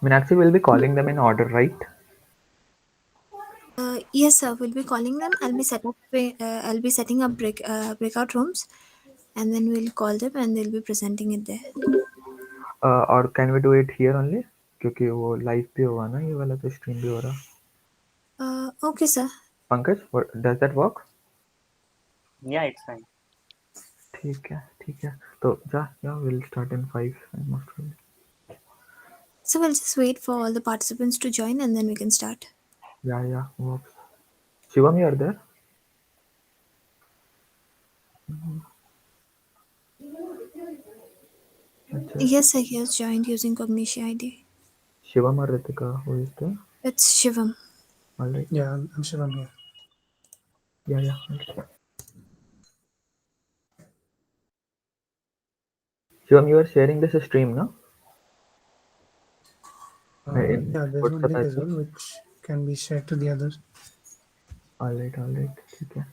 Meenakshi will be calling them in order, right? Yes, sir. We'll be calling them. I'll be setting up breakout rooms, and then we'll call them, and they'll be presenting it there. और can we do it here only, क्योंकि वो live भी होगा ना, ये वाला तो stream भी हो रहा. Okay, sir. Pankaj, does that work? Yeah, it's fine. ठीक है, ठीक है. तो जा या will start in 5 most. So we'll just wait for all the participants to join, and then we can start. Yeah works. Shivam, you are there? अच्छा. Yes, sir. He has joined using Cognition ID. Shivam और Ritika, who is there? It's Shivam. Alright. Yeah, I'm Shivam here. Yeah Shivam, you are sharing this stream, no? In Yeah, there's one WhatsApp link as as well. well, which can be shared to the others. Alright, ठीक है.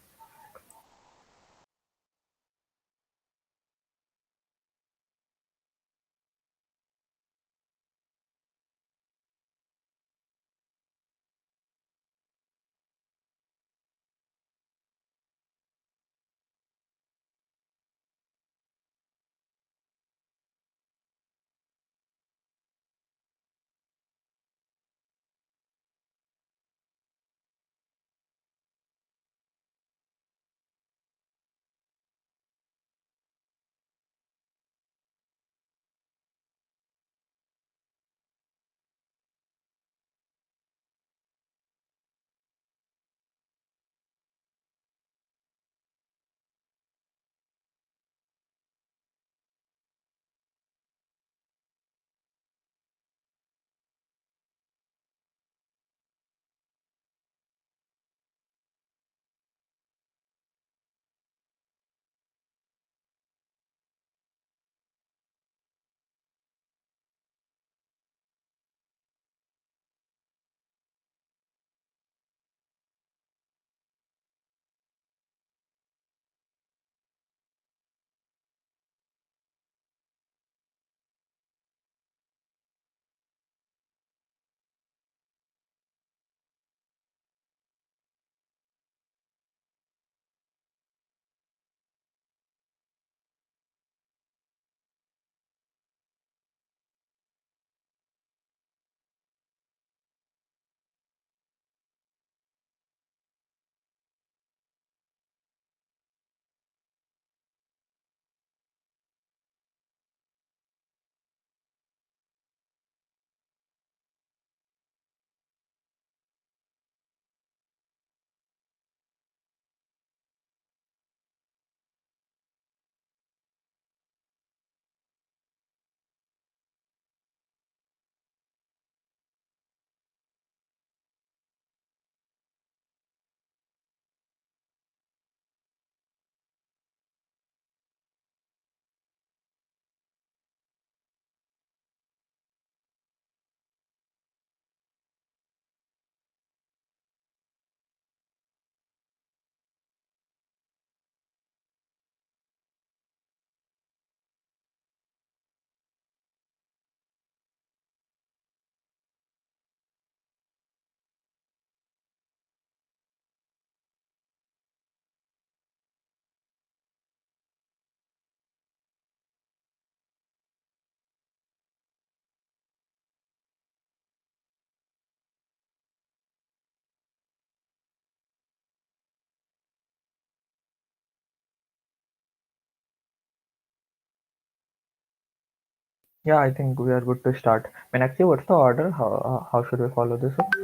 Yeah, I think we are good to start. Meenakshi, what's the order? How should we follow this up?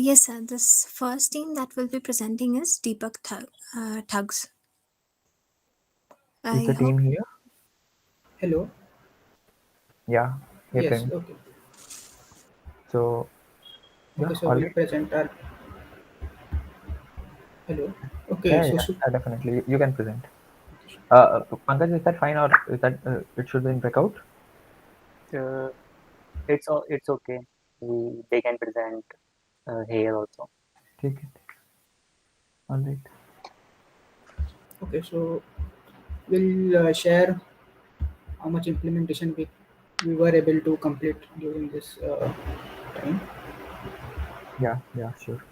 Yes, sir. This first team that will be presenting is Tugs. Is the I hope. team here? Hello. Yeah, here Yes. can. Okay. So, yeah, Okay. So all we'll right. present our. Hello. Okay. Yeah, So, yeah, so yeah, definitely. You can present. okay. Pankaj, is that fine, or is that it should be in breakout? Uh, it's okay. They can present here also. ठीक है. All right. Okay. So we'll share how much implementation we we were able to complete during this time. Yeah, sure.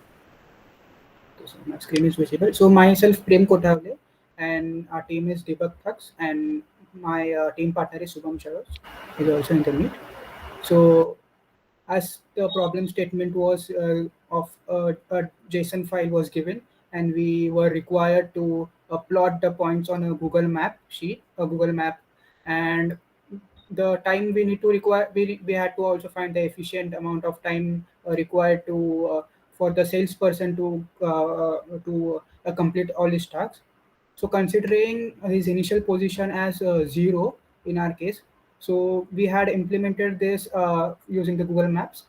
So my screen is visible. So myself, Prem Kothavle, and our team is Deepak Thaks, and my team partner is Subham Charos, is also in the meet. So as the problem statement was of a JSON file was given, and we were required to plot the points on a Google Map sheet, a Google Map, and the time we need to require, we had to also find the efficient amount of time required to for the salesperson to complete all his tasks. So considering his initial position as 0 in our case, so we had implemented this using the Google Maps.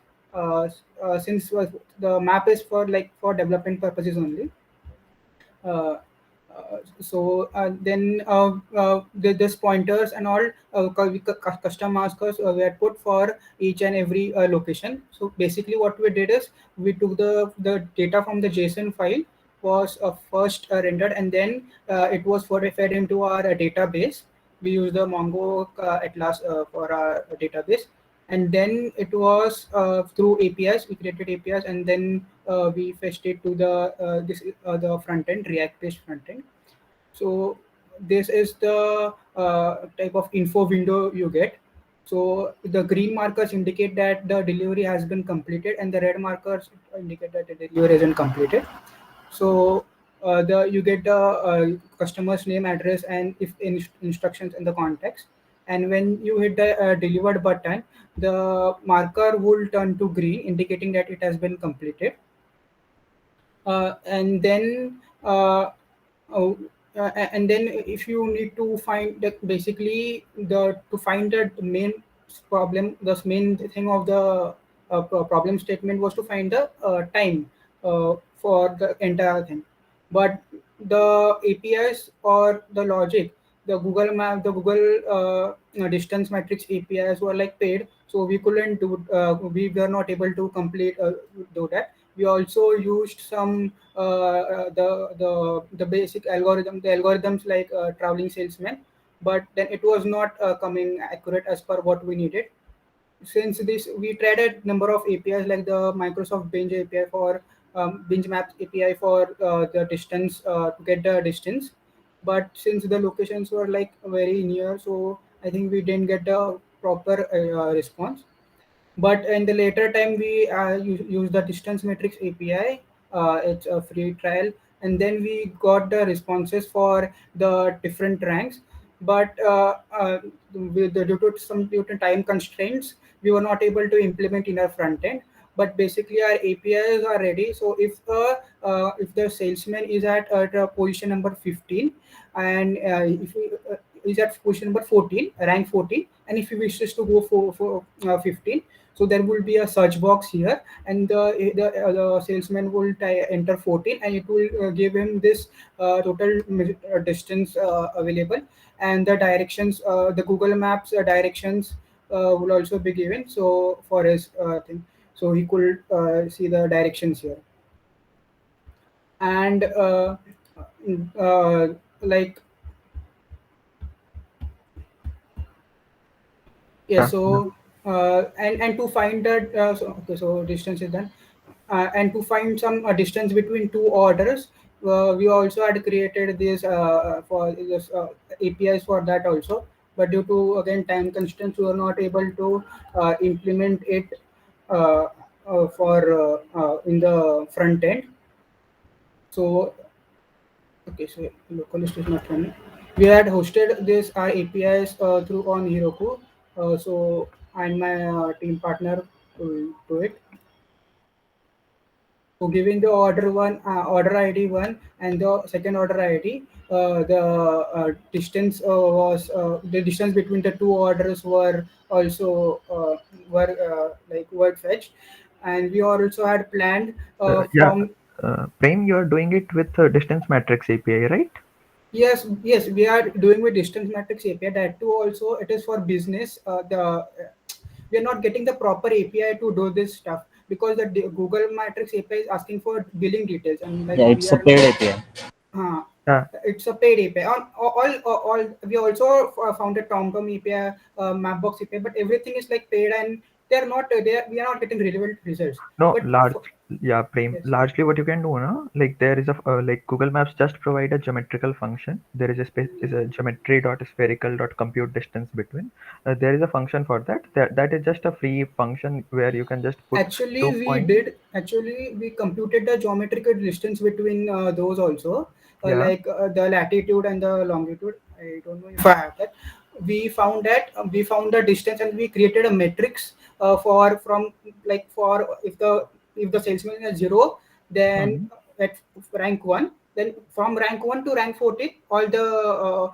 Since the map is for like for development purposes only, uh, this pointers and all custom markers were put for each and every location. So basically what we did is we took the data from the JSON file, was first rendered, and then it was fed into our database. We use the Mongo Atlas for our database, and then it was through APIs. We created APIs, and then we fetched it to the front end, React-based front end. So this is the type of info window you get. So the green markers indicate that the delivery has been completed, and the red markers indicate that the delivery isn't completed. So the you get the customer's name, address, and if instructions in the context. And when you hit the delivered button, the marker will turn to green, indicating that it has been completed. And then uh, and then if you need to find that, basically the to find the main problem, the main thing of the problem statement was to find the time for the entire thing. But the APIs or the logic, the Google Map, the Google distance matrix APIs were like paid, so we couldn't do, we were not able to complete do that. We also used some the basic algorithm, the algorithms like traveling salesman, but then it was not coming accurate as per what we needed. Since this, we tried a number of APIs like the Microsoft Binge API for Binge Maps API for the distance to get the distance, but since the locations were like very near, so I think we didn't get the proper response. But in the later time, we use the distance matrix API. It's a free trial, and then we got the responses for the different ranks. But due to time constraints, we were not able to implement in our front end. But basically, our APIs are ready. So if the salesman is at position number 15, and if he is at position number 14, rank 14, and if he wishes to go for 15, so there will be a search box here, and the salesman will enter 14, and it will give him this total distance available, and the directions, the Google Maps directions will also be given. So for his thing, so he could see the directions here, and like yeah. Yeah, So and to find that okay, so distance is done, and to find some distance between two orders, we also had created this for this APIs for that also. But due to again time constraints, we were not able to implement it uh, for in the front end. So okay, so localist is not running. We had hosted this our APIs through on Heroku. So and my team partner will do it. So giving the order ID one and the second order ID, the distance was the distance between the two orders were also were fetched, and we also had planned yeah. from. Prem, you are doing it with distance matrix API, right? Yes, we are doing with distance matrix API. That too also it is for business. We are not getting the proper API to do this stuff because Google Matrix API is asking for billing details, and like Yeah, we it's a are paid API. It's a paid API. All we also found a TomTom API, Mapbox API, but everything is like paid, and they're not. We are not getting relevant results. No, But yeah, Prem. yes, Largely, what you can do now, like there is a like Google Maps just provide a geometrical function. There is a space is a geometry dot spherical dot compute distance between. There is a function for that. That is just a free function where you can just put actually, 2 points. we computed the geometrical distance between those also, Yeah. like the latitude and the longitude. I don't know if I have that. We found the distance, and we created a matrix for from like for if the salesman is 0, then Hmm. at rank 1, then from rank 1 to rank 14, all the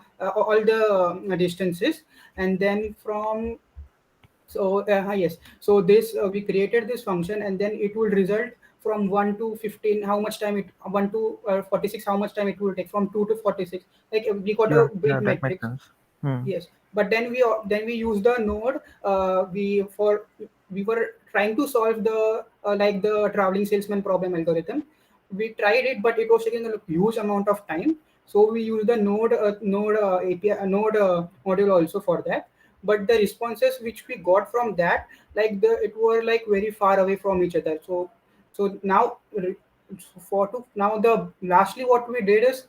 distances, and then from so yes, so this we created this function, and then it will result from 1 to 15 how much time it 1 to 46 how much time it will take from 2 to 46, like we got Yeah, a yeah, big that makes matrix. sense. Hmm. Yes, but then we use the node. We were trying to solve the like the traveling salesman problem algorithm. We tried it, but it was taking a huge amount of time. So we used the node API node module also for that. But the responses which we got from that, like it were like very far away from each other. So now now the lastly what we did is,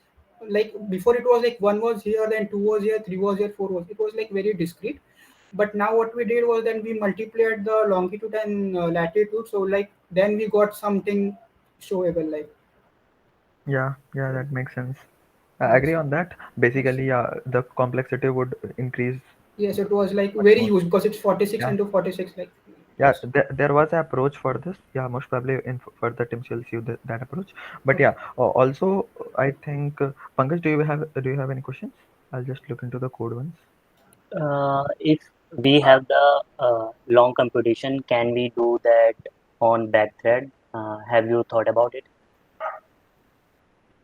like before it was like one was here, then two was here, three was here, four was, it was like very discrete. But now what we did was, then we multiplied the longitude and latitude, so like then we got something showable, like Yeah, yeah, that makes sense. I yes, agree on that. yes, Basically, yeah, the complexity would increase yes, it was like much very more. huge because it's 46 Yeah. into 46, like Yeah, yes. there was an approach for this. Yeah, most probably in further Tim will see that approach. But Okay. yeah, also I think Pankaj, do you have any questions? I'll just look into the code ones. If we have the long computation, can we do that on backthread? Have you thought about it?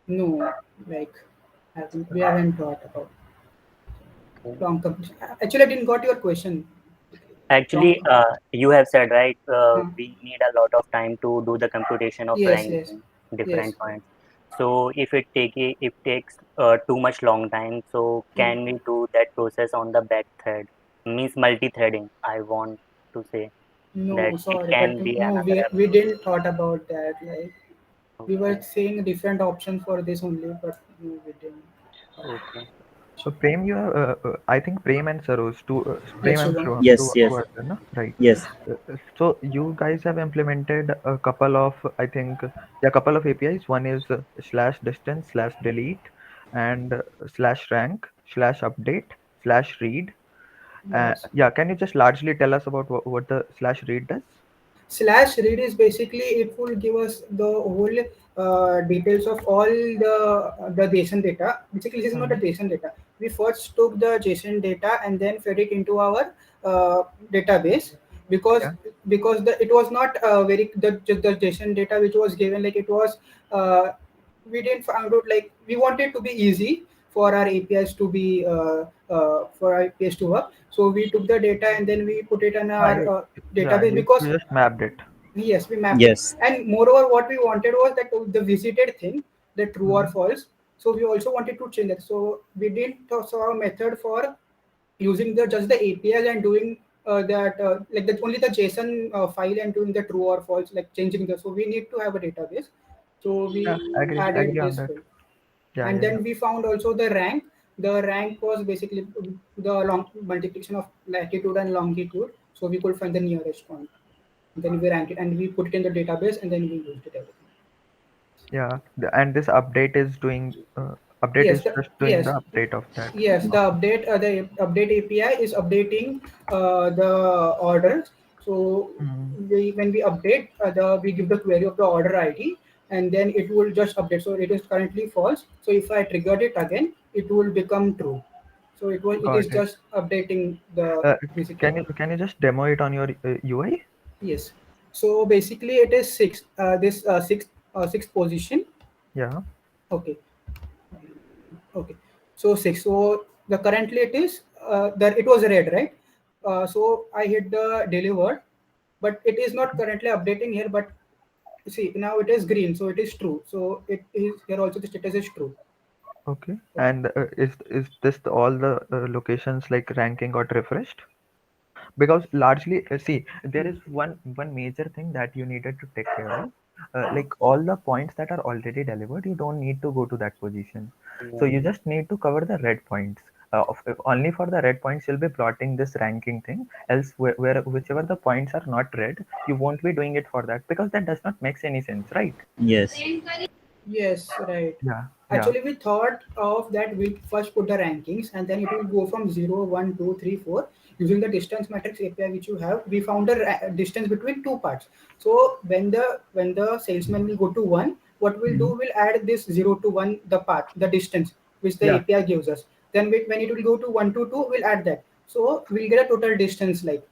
No, like we haven't thought about Okay. long competition. Actually, I didn't got your question. Long Actually, competition. you have said right, Huh. we need a lot of time to do the computation of Yes, yes, ranking yes. different points. So if takes too much long time, so Hmm. can we do that process on the back thread? Means multi-threading. I want to say that No, it sorry, but can be no, another we approach. didn't thought about that. Like we were Okay, seeing different options for this only, but no, we didn't. okay. So Prem, you have I think Prem and Sarosh, Prem Yes, and Shubham. Shubham, Yes, two yes, are there, no? Right. yes. So you guys have implemented a couple of, I think, yeah, couple of APIs. One is slash distance slash delete and slash rank slash update slash read. Yes. Yeah, can you just largely tell us about what the slash read does? Slash read is basically it will give us the whole details of all the JSON data. Basically, this is not a Hmm. JSON data. We first took the JSON data and then fed it into our database, because Yeah. it was not very just the JSON data which was given, like it was uh, we didn't find out, like we wanted to be easy for our APIs to be for our APIs to work. So we took the data and then we put it in our Yeah, database, you because just mapped it. yes, we mapped it. Yes. And moreover, what we wanted was that the visited thing, the true or Hmm. false. So we also wanted to change that. So we didn't saw a method for using the just the APIs and doing that like only the JSON file and doing the true or false, like changing the. So we need to have a database. So Yeah, we agree added on this that. field, Yeah, and yeah, yeah. then we found also the rank. The rank was basically the long multiplication of latitude and longitude, so we could find the nearest point. Then we ranked it and we put it in the database, and then we used it everything. Yeah, and this update is update Yes, is just doing the update of that. Okay. the update API is updating the orders. So Hmm. when we update we give the query of the order ID, and then it will just update. So it is currently false. So if I triggered it again, it will become true. So it is Got it. just updating the Uh, basically. can you just demo it on your UI? Yes. So basically it is sixth position. Yeah. Okay. Okay. So six. So the currently it is that it was red, right? So I hit the delivered, but it is not currently updating here. But see, now it is green, so it is true. So it is here also the status is true. Okay. And is this all the locations like ranking got refreshed? Because largely, see, there is one major thing that you needed to take care of. Like all the points that are already delivered, you don't need to go to that position. So Yeah. you just need to cover the red points. Only for the red points you'll be plotting this ranking thing. Else, whichever the points are not red, you won't be doing it for that because that does not make any sense, right? Yes. Yes, right. Yeah, yeah. Actually, we thought of that we first put the rankings and then it will go from 0, 1, 2, 3, 4. Using the distance matrix API which you have, we found a distance between two parts. So when the salesman will go to 1, what we'll do, Mhm. we'll add this 0 to 1, the path, the distance which the Yeah. API gives us. Then when it will go to 1 to 2, we'll add that. So we'll get a total distance like.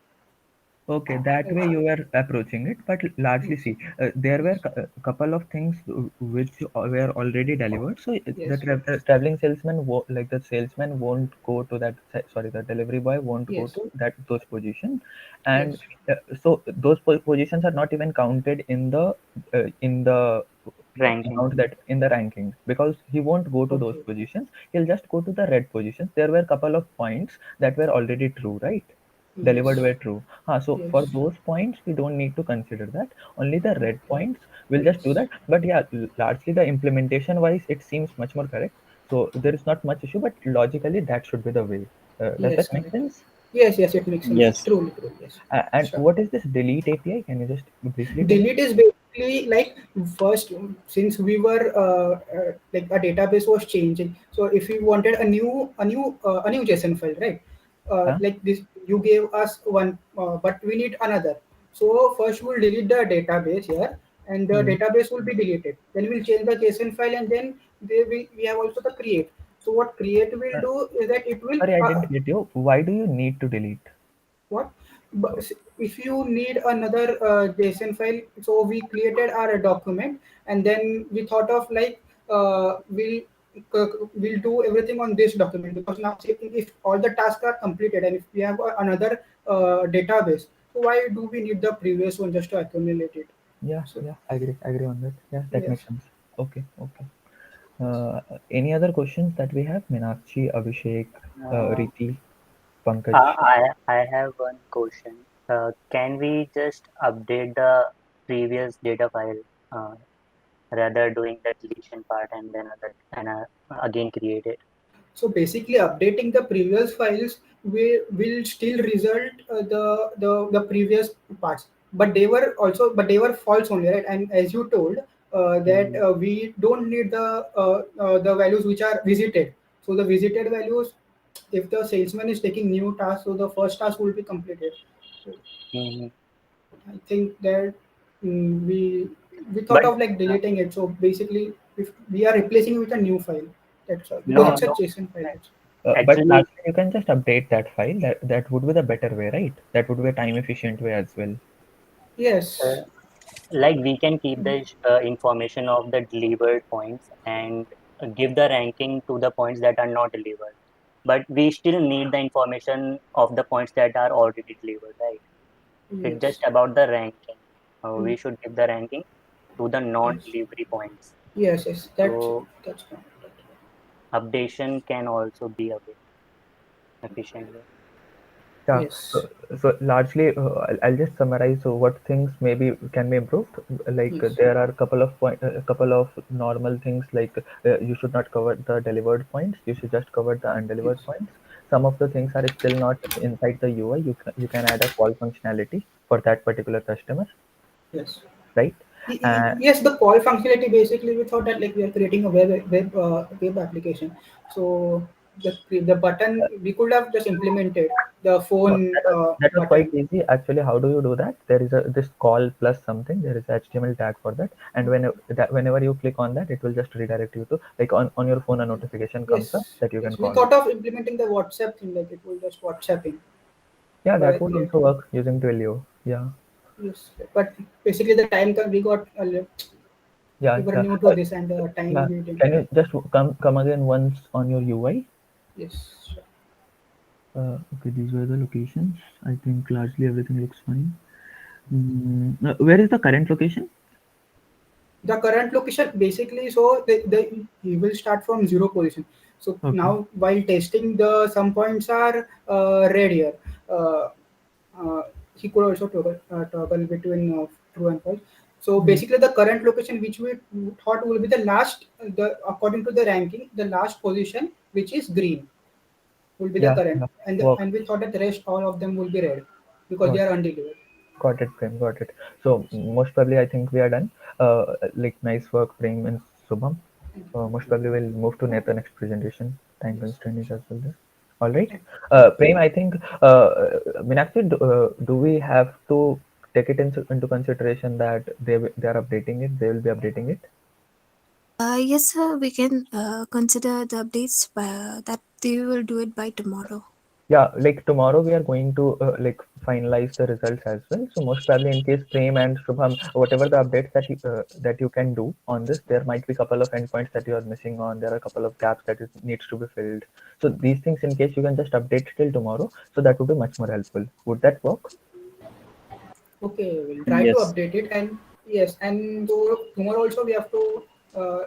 Okay, that way you were approaching it, but largely Yes. see, there were a couple of things which were already delivered. So Yes. traveling salesman, like the salesman won't go to that. Sorry, the delivery boy won't go Yes. to those positions, Yes. and so those positions are not even counted in the Ranking. amount that in the ranking because he won't go to those Okay. positions. He'll just go to the red positions. There were a couple of points that were already true, right? Delivered Yes. were true. So for Yes. those points, we don't need to consider that. Only the red points, we'll just do that. But yeah, largely the implementation wise, it seems much more correct. So there is not much issue, but logically that should be the way. Does Yes, that make correct. sense? Yes, yes, it makes sense. Yes. Truly, truly, yes. And Sure. what is this delete API? Can you just briefly tell me? Delete is basically like first, since we were like a database was changing. So if we wanted a new JSON file, right? Huh? Like this, you gave us one, but we need another. So first we'll delete the database here, and the Hmm. database will be deleted. Then we'll change the JSON file, and then we have also the create. So what create will Uh, do is that it will Sorry, I didn't get you. Why do you need to delete? what? But if you need another JSON file, so we created our document, and then we thought of like we'll do everything on this document because now say if all the tasks are completed and if we have another database, so why do we need the previous one just to accumulate it? Yeah, So yeah, I agree on that. Yeah, that makes yes. sense. Okay, okay. Any other questions that we have? Meenakshi, Abhishek, Uh, Riti, Pankaj. I have one question. Can we just update the previous data file uh, rather doing the deletion part and then again create it? So basically, updating the previous files will still result the previous parts, but they were false only, right? And as you told that Mhm. we don't need the values which are visited. So the visited values, if the salesman is taking new task, so the first task will be completed. So Mhm. I think that we thought But of like deleting it. So basically, if we are replacing it with a new file, that's all because No, it's a no. JSON file. but Actually, largely you can just update that file. That would be the better way, right? That would be a time efficient way as well. Yes. uh, like we can keep the information of the delivered points and give the ranking to the points that are not delivered. But we still need the information of the points that are already delivered, right? It's Yes. just about the ranking. Mm, We should give the ranking to the yes. non-delivery points. Yes. Yes. So That's fine. updation can also be a way, efficient way. Yeah. Yes. So largely, I'll just summarize. So what things maybe can be improved? Like Yes. there are a couple of normal things like you should not cover the delivered points. You should just cover the Yes. undelivered points. Some of the things are still not inside the UI. You can add a call functionality for that particular customer, Yes. right? Uh, Yes, the call functionality basically we thought that like we are creating a web application. So the button we could have just implemented the No, phone that was quite button. easy. Actually, how do you do that? There is a this call plus something. There is a HTML tag for that, and whenever you click on that, it will just redirect you to like on your phone a notification comes up Yes. that you can Yes. We call it. thought of implementing the WhatsApp thing like it will just WhatsApping. Yeah, that But would yeah, also work using Twilio. Yeah, yes. But basically the time we got we yeah, were yeah, new to this and the time yeah. we didn't Can have. you just come again once on your UI? Yes. Sure. Okay, these were the locations. I think largely everything looks fine. Where is the current location? The current location basically, so he will start from zero position. So Okay. now while testing, the some points are red here. Uh, uh, he could also toggle between true and false. So Mm. basically, the current location which we thought will be the last, the according to the ranking, the last position which is green will be the Yeah, current, yeah. Works. and we thought that the rest all of them will be red because they Got are it. undelivered. Got it, Prem. Got it. So most probably, I think we are done. Like nice work, Prem and Subham. Most probably we'll move to Nathan next presentation. Time constraint is as well there. All right. Prem, I think Meenakshi, do we have to take it into consideration that they are updating it? They will be updating it. Yes, sir. We can consider the updates that they will do it by tomorrow. Yeah, like tomorrow we are going to like finalize the results as well. So most probably in case Prem and Shubham, whatever the updates that you can do on this, there might be a couple of endpoints that you are missing on. There are a couple of gaps that is needs to be filled. So these things, in case you can just update till tomorrow, so that would be much more helpful. Would that work? Okay, we'll try to Yes. update it, and yes, and so tomorrow also we have to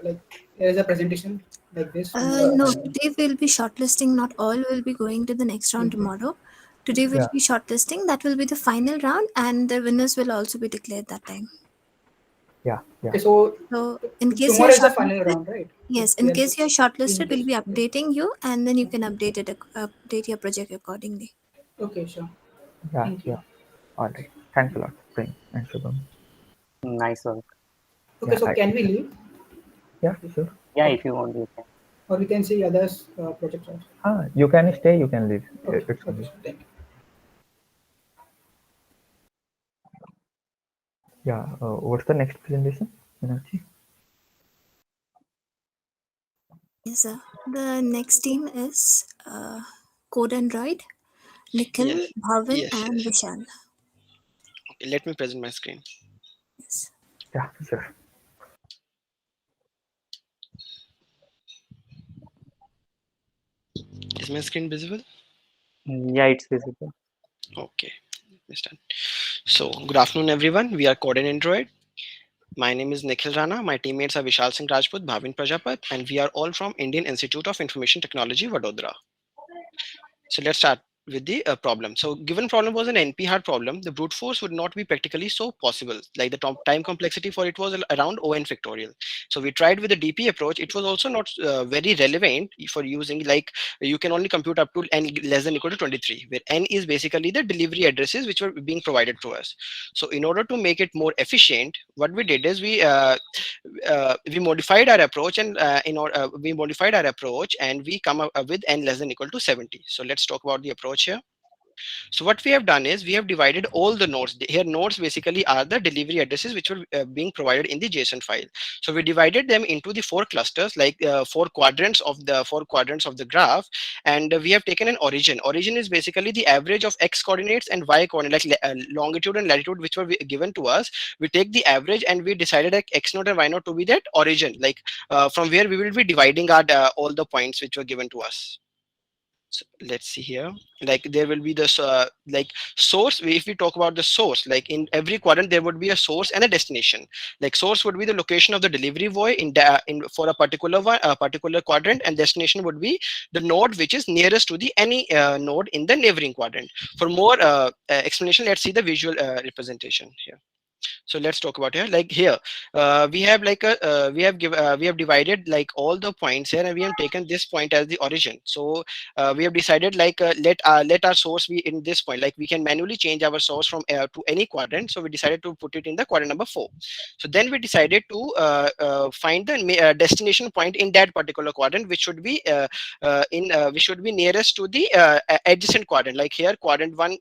like there is a presentation like this in the No, final. today we'll be shortlisting. Not all will be going to the next round Okay. tomorrow. Today we'll Yeah, be shortlisting. That will be the final round, and the winners will also be declared that time. yeah, yeah. Okay, so So, in case you're tomorrow is the final shortlisted, round, right? yes, We in are case you're in shortlisted, we'll case. be Okay. updating you, and then you can update your project accordingly. Okay, sure. Yeah, Thank you. yeah. All right. Thanks a lot, Prem and Shubham. Nice work. Okay, Yeah, so can we leave? yeah, sure. Yeah, Okay. if you want, you can. Or we can see others projects also. You can stay, you can leave. Okay. It's on Okay, you. sure. Thank you. Yeah. What's the next presentation, Meenakshi? Yes, sir. The next team is Code Android, Nikhil, Yes, Bhavin, yes, and yes. Vishal. Okay, let me present my screen. Yes. Yeah, sure. Is my screen visible? Yeah, it's visible. Okay, let me start. So, good afternoon, everyone. We are Code and Android. My name is Nikhil Rana. My teammates are Vishal Singh Rajput, Bhavin Prajapat, and we are all from Indian Institute of Information Technology, Vadodara. So let's start with the problem. So given problem was an NP hard problem, the brute force would not be practically so possible. Like the time complexity for it was around O(n) factorial. So we tried with the DP approach. It was also not very relevant for using, like you can only compute up to n less than equal to 23, where n is basically the delivery addresses which were being provided to us. So in order to make it more efficient, what we did is we modified our approach, and we modified our approach and we come up with n less than equal to 70. So let's talk about the approach here. So what we have done is we have divided all the nodes. Here nodes basically are the delivery addresses which were being provided in the JSON file. So we divided them into the four clusters, like four quadrants of the graph, and we have taken an origin. Origin is basically the average of x coordinates and y coordinates, like longitude and latitude, which were given to us. We take the average and we decided like x naught and y naught to be that origin, like from where we will be dividing our all the points which were given to us. So let's see here, like there will be this like source. If we talk about the source, like in every quadrant there would be a source and a destination. Like source would be the location of the delivery boy in for a particular quadrant, and destination would be the node which is nearest to the any node in the neighboring quadrant. For more explanation, let's see the visual representation here. So let's talk about here, like here we have like a we have divided like all the points here, and we have taken this point as the origin. So we have decided like let our source be in this point. Like we can manually change our source from to any quadrant, so we decided to put it in the quadrant number 4. So then we decided to find the destination point in that particular quadrant, which should be which should be nearest to the adjacent quadrant. Like here quadrant 1,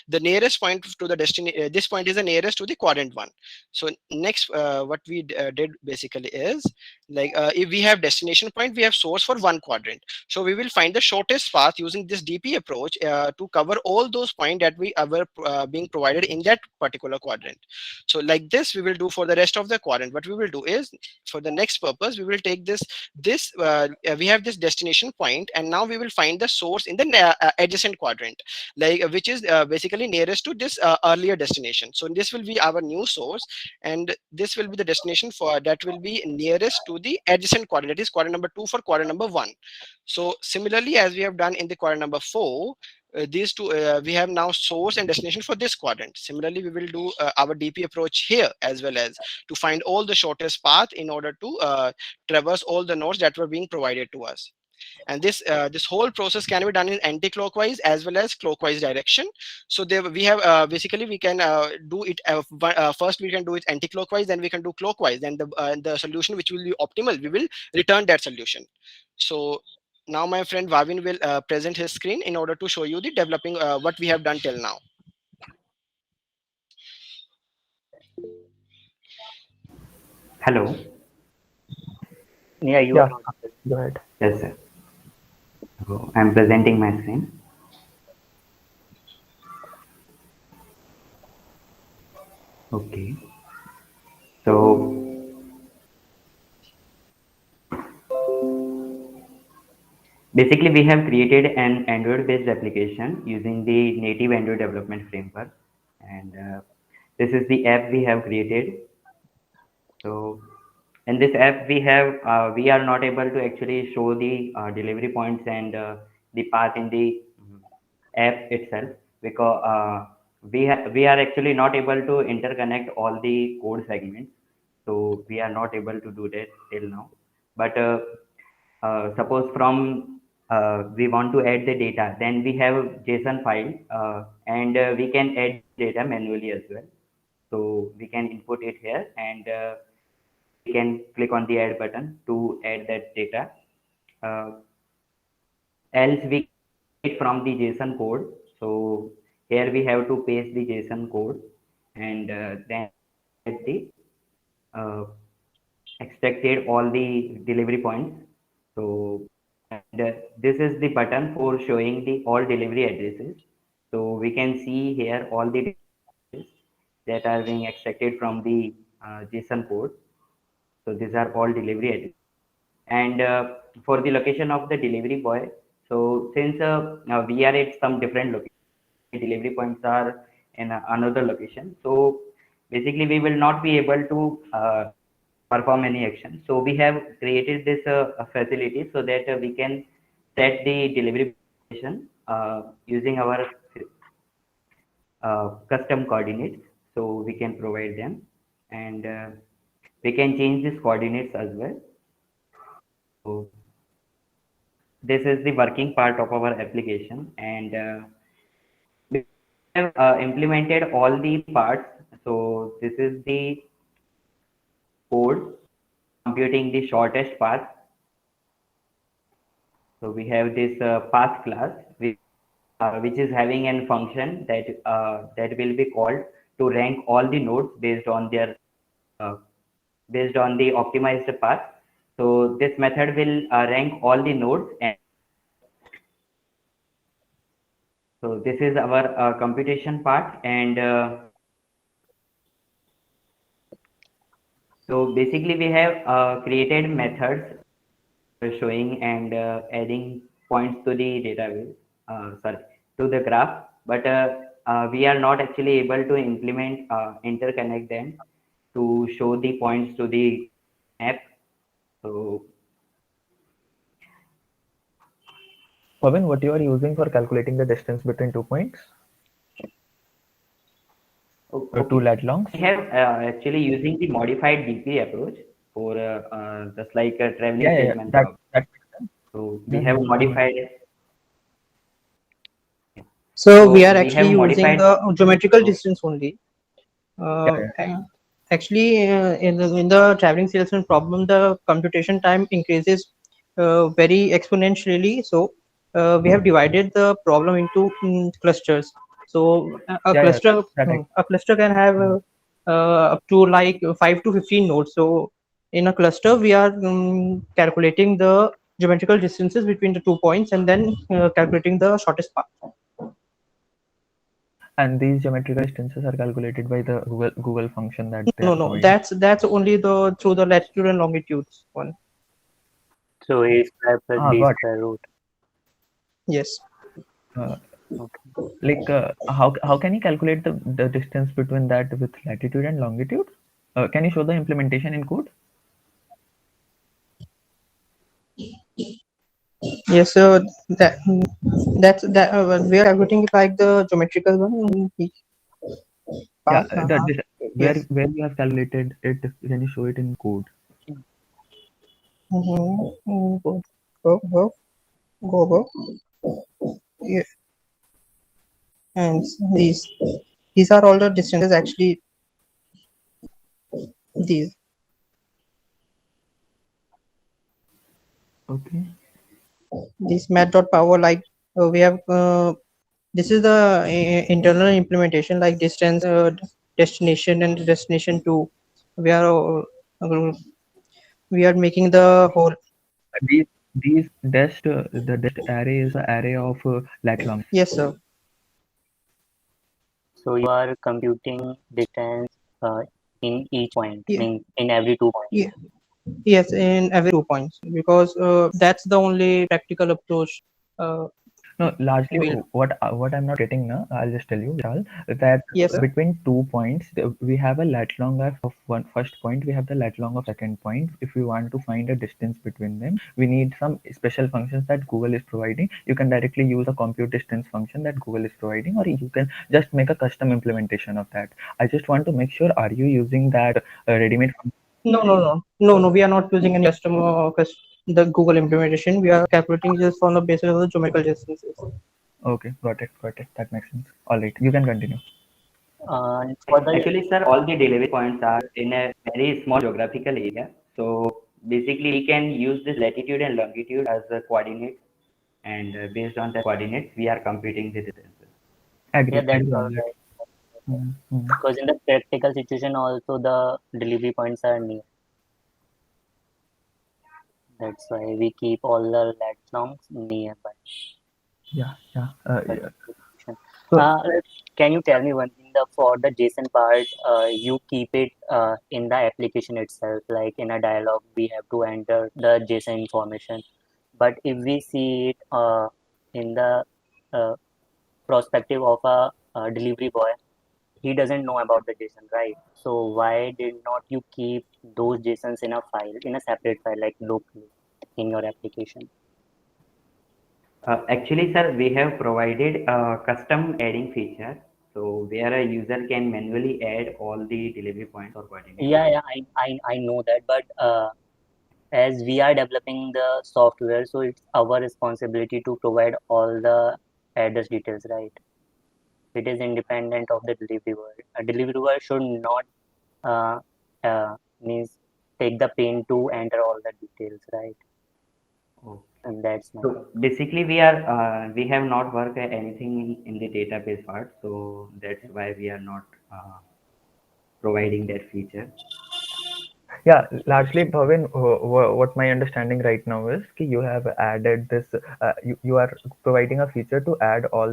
the nearest point to the destination, this point is the nearest to the quadrant 1. So next what we did basically is Like if we have destination point, we have source for one quadrant. So we will find the shortest path using this DP approach to cover all those points that we were being provided in that particular quadrant. So like this we will do for the rest of the quadrant. What we will do is, for the next purpose, we will take we have this destination point, and now we will find the source in the adjacent quadrant, like which is basically nearest to this earlier destination. So this will be our new source, and this will be the destination for that will be nearest to the adjacent quadrant, that is quadrant number 2 for quadrant number 1. So similarly, as we have done in the quadrant number 4, these two we have now source and destination for this quadrant. Similarly, we will do our DP approach here as well, as to find all the shortest path in order to traverse all the nodes that were being provided to us. And this whole process can be done in anti-clockwise as well as clockwise direction. So there we have basically we can do it first we can do it anti-clockwise, then we can do clockwise, then the solution which will be optimal, we will return that solution. So now my friend Vavin will present his screen in order to show you the developing what we have done till now. Hello. Yeah, you Yeah, are on. go ahead. Yes, sir. So I'm presenting my screen. Okay. So basically, we have created an Android-based application using the native Android development framework, and this is the app we have created. So in this app, we are not able to actually show the delivery points and the path in the app itself, because we are actually not able to interconnect all the code segments. So we are not able to do that till now. But suppose from we want to add the data, then we have JSON file, and we can add data manually as well. So we can input it here, and we can click on the add button to add that data. Uh, Else we get from the JSON code. So here we have to paste the JSON code, and then get the uh, extracted all the delivery points. So and this is the button for showing the all delivery addresses. So we can see here all the addresses that are being extracted from the JSON code. So these are all delivery addresses. And for the location of the delivery boy, so since now we are at some different location, delivery points are in another location. So basically, we will not be able to perform any action. So we have created this facility so that we can set the delivery position using our custom coordinates. So we can provide them, and we can change these coordinates as well. So this is the working part of our application, and we have implemented all the parts. So this is the code computing the shortest path. So we have this path class, which is having a function that will be called to rank all the nodes uh, based on the optimized path. So this method will rank all the nodes, and so this is our computation part. And so basically we have created methods showing and adding points to the database, sorry, to the graph, but we are not actually able to implement interconnect them to show the points to the app. So Pavin, what you are using for calculating the distance between 2 points? Or two lat longs? we have actually using the modified DP approach for just like a traveling Yeah, salesman that problem. makes sense. So we have modified it. So we are we actually have using modified. the geometrical distance only. Actually, in the traveling salesman problem, the computation time increases very exponentially. So we have divided the problem into clusters. So That a cluster can have up to like 5 to 15 nodes. So in a cluster, we are calculating the geometrical distances between the 2 points and then calculating the shortest path. And these geometrical distances are calculated by the Google function that they are No, providing. that's only the through the latitude and longitudes one. So a square plus b Got it. square root. Yes. Okay. Like how can you calculate the distance between that with latitude and longitude? Can you show the implementation in code? Yes, so that's that we are calculating it like the geometrical one. Yeah, Path. Yes. where you have calculated it, can you show it in code? Go, go, go, go. Yeah. And these are all the distances actually. These. Okay. This math.power, like we have this is the internal implementation, like distance, destination, and destination 2. We are making the whole. These the dest array is an array of lat long. Yes, sir. So you are computing distance in each point, Yeah. means in every 2 points. Yeah. Yes, in every 2 points, because that's the only practical approach. No, largely Will. what I'm not getting now, I'll just tell you, Vishal, that Yes, sir. between 2 points, we have a lat long of one first point, we have the lat long of second point. If we want to find a distance between them, we need some special functions that Google is providing. You can directly use a compute distance function that Google is providing, or you can just make a custom implementation of that. I just want to make sure, are you using that ready-made function? No. We are not using any the Google implementation. We are calculating just on the basis of the geometrical distances. Okay, got it. That makes sense. All right, you can continue. For the Actually, sir, all the delivery points are in a very small geographical area. So basically, we can use this latitude and longitude as a coordinate, and based on the coordinates, we are computing the distances. yeah, that's Agree all on that. right. Mm-hmm. Because in the practical situation also the delivery points are near. That's why we keep all the lat longs nearby. Yeah. But So can you tell me one thing? For the JSON part, you keep it in the application itself, like in a dialog, we have to enter the JSON information. But if we see it in the uh, perspective of a delivery boy, he doesn't know about the JSON, right? So why did not you keep those JSONs in a file, in a separate file, like locally in your application? Actually, sir, we have provided a custom adding feature. So where a user can manually add all the delivery points or coordinates. Yeah, I know that, but as we are developing the software, so it's our responsibility to provide all the address details, right? It is independent of the delivery boy. A delivery boy should not uh, means take the pain to enter all the details, right? Oh. And that's my So basically, we have not worked anything in the database part. So that's why we are not providing that feature. yeah, largely, Bhavin, what my understanding right now is कि you have added this. You are providing a feature to add all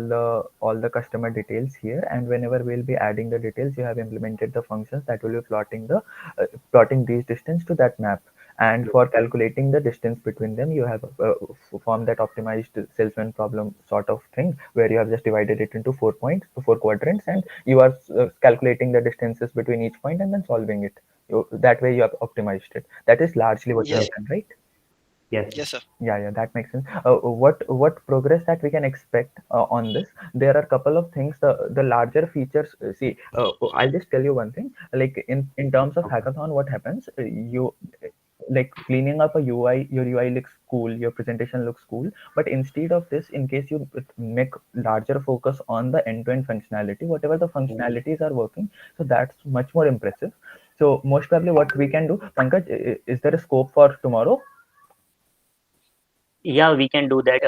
the customer details here, and whenever we'll be adding the details, you have implemented the functions that will be plotting these distance to that map. And for calculating the distance between them, you have formed that optimized salesman problem sort of thing where you have just divided it into 4 points, 4 quadrants, and you are calculating the distances between each point and then solving it. That way you have optimized it. That is largely what you Yes. have done, right? Yes. Yes, sir. Yeah, that makes sense. What progress that we can expect on this? There are a couple of things. The larger features. See, I'll just tell you one thing. Like in terms of Okay. hackathon, what happens? You like cleaning up a UI. Your UI looks cool. Your presentation looks cool. But instead of this, in case you make larger focus on the end-to-end functionality, whatever the functionalities are working, so that's much more impressive. So most probably, what we can do, Pankaj, is there a scope for tomorrow? yeah, we can do that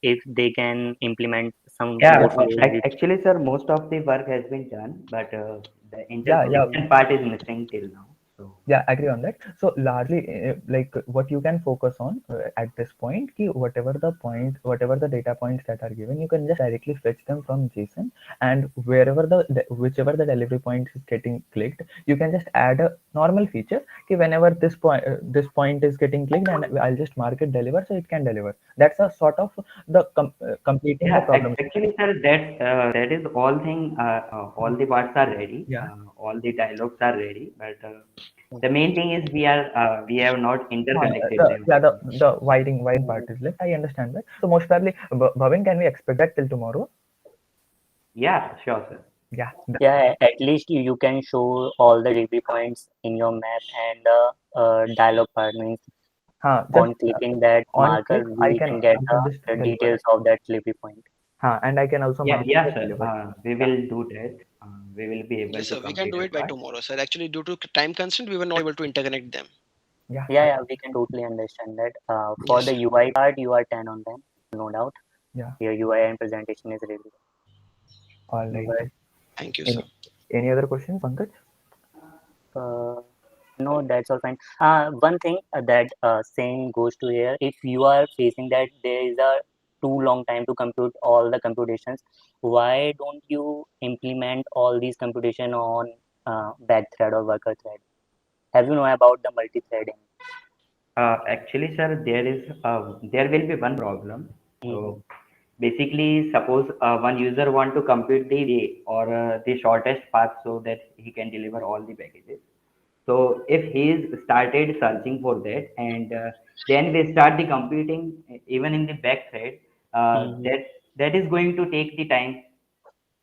if they can implement some Yeah, more features which actually, sir, most of the work has been done, but the Yeah. interconnection part is missing till now. So Yeah, I agree on that. So largely, like what you can focus on at this point, ki whatever the data points that are given, you can just directly fetch them from JSON, and whichever the delivery point is getting clicked, you can just add a normal feature. Ki whenever this point is getting clicked, and I'll just mark it deliver, so it can deliver. That's a sort of completing the yeah, problem. actually, sir, that is all thing. All the parts are ready. Yeah. All the dialogues are ready. But the main thing is we have not interconnected them. The wiring part is left. I understand that. So most probably, Bhavin, can we expect that till tomorrow? Yeah, sure, sir. Yeah. Yeah, at least you can show all the delivery points in your map, and the dialog part means Just on clicking that on marker, click, I we can get can just the deliver details it. of that delivery point. And I can also Yeah, mark it yeah, as sir. delivered. We Yeah. will do that. We will be able Yes, to sir. We can complete do that it by part. tomorrow, sir. Actually, due to time constraint, we were not able to interconnect them. Yeah. Yeah, we can totally understand that. For Yes, the sir. UI part, you are 10 on 10, no doubt. Yeah. Your UI and presentation is really All good. right. But Thank you, sir. Any other questions, Pankaj? no, that's all fine. One thing that same goes to here, if you are facing that there is a too long time to compute all the computations, why don't you implement all these computation on back thread or worker thread? Have you know about the multi-threading? Actually, sir, there will be one problem. Mm-hmm. So basically, suppose one user want to compute the way or the shortest path so that he can deliver all the packages. So if he is started searching for that, and then we start the computing even in the back thread, Mm-hmm. that is going to take the time.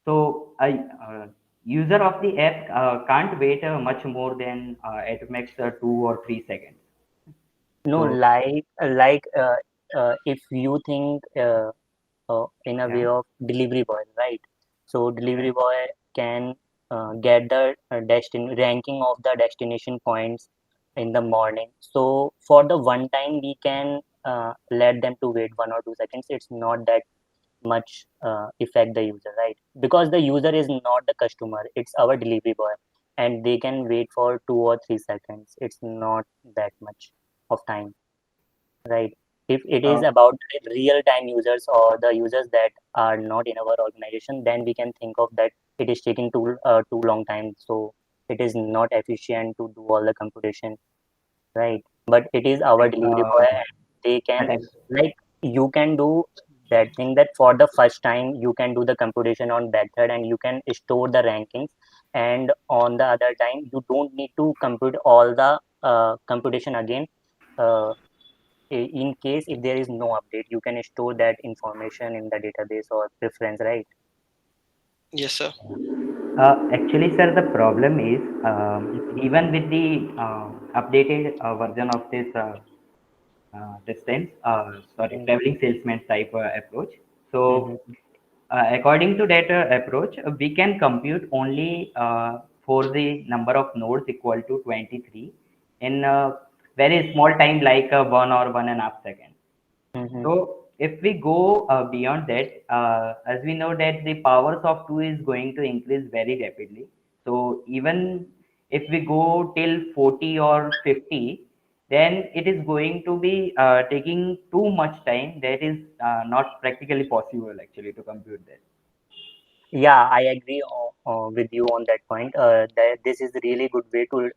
So a user of the app can't wait much more than at max 2 or 3 seconds. No, So if you think in a way yeah, of delivery boy, right? So delivery right. boy can get the ranking of the destination points in the morning. So for the one time, we can let them to wait 1 or 2 seconds. It's not that much affect the user, right? Because the user is not the customer; it's our delivery boy, and they can wait for 2 or 3 seconds. It's not that much of time, right? If it is Uh, about real time users or the users that are not in our organization, then we can think of that it is taking too long time, so it is not efficient to do all the computation, right? But it is our like, delivery boy, and they but can, like, you can do that thing that for the first time you can do the computation on backthread and you can store the rankings, and on the other time you don't need to compute all the computation again. uh, in case if there is no update, you can store that information in the database or preference, right? Yes, sir. actually, sir, the problem is even with the updated version of this thing, sorry, Mm-hmm. traveling salesman type approach. So, Mm-hmm. according to that approach, we can compute only for the number of nodes equal to 23 in a very small time, like 1 or 1.5 seconds. Mm-hmm. So if we go beyond that, as we know that the powers of 2 is going to increase very rapidly. So even if we go till 40 or 50, then it is going to be taking too much time. That is not practically possible actually to compute that. Yeah, I agree with you on that point. That this is a really good way to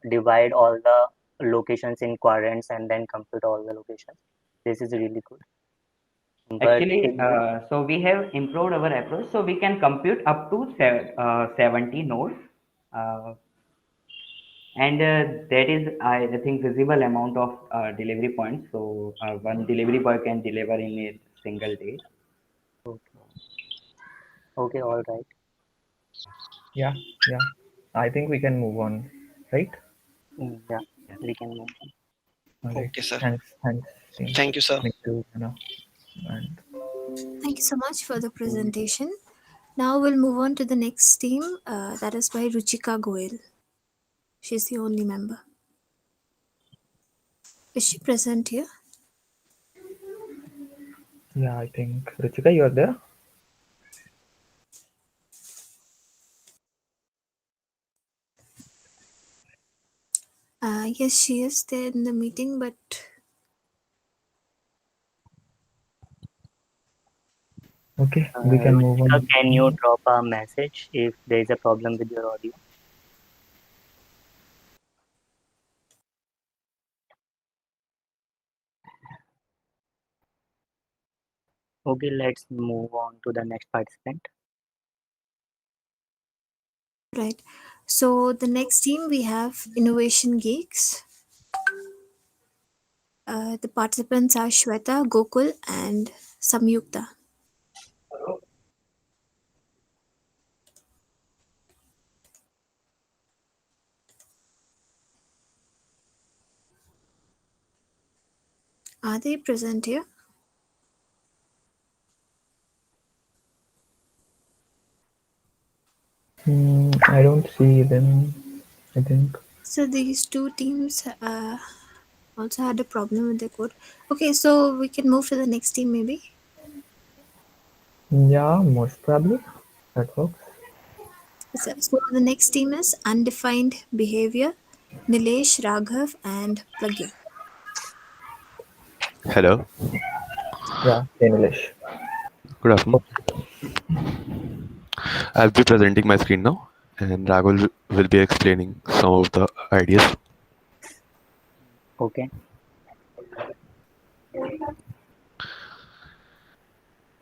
divide all the locations in quadrants and then compute all the locations. This is really good. But Actually, so we have improved our approach. So we can compute up to 70 nodes. Uh, and that is I think visible amount of delivery points, so one delivery boy can deliver in a single day. okay, okay, all right. Yeah. Yeah. I think we can move on, right? Yeah, Yeah. we can move on. All right. Okay, sir. Thanks, team. Thank you, sir. Nikhil, and Thank you so much for the presentation. Now we'll move on to the next team, that is by Ruchika Goel. She's the only member. Is she present here? yeah, I think Ruchika, you're there. Yes, she is there in the meeting, but Okay, we can move Ruchika, on. can you drop a message if there is a problem with your audio? Okay, let's move on to the next participant. right. So the next team we have Innovation Geeks. The participants are Shweta, Gokul, and Samyukta. Are they present here? I don't see them, I think. So these two teams also had a problem with the code. Okay, so we can move to the next team maybe. Yeah, most probably. That works. So the next team is Undefined Behavior, Nilesh, Raghav, and Pragya. Hello, Yeah, English. good afternoon. I'll be presenting my screen now, and Raghav will be explaining some of the ideas. Okay.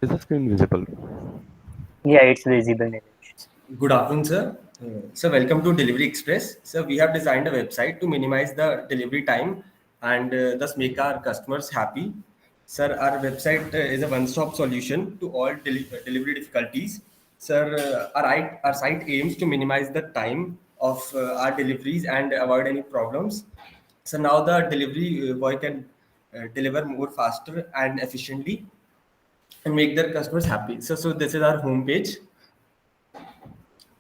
Is the screen visible? Yeah, it's visible. Nilesh. Good afternoon, sir. So, welcome to Delivery Express. So, we have designed a website to minimize the delivery time and thus make our customers happy. Sir, our website is a one-stop solution to all delivery difficulties. Sir, our site aims to minimize the time of our deliveries and avoid any problems. So now the delivery boy can deliver more faster and efficiently and make their customers happy. So this is our homepage.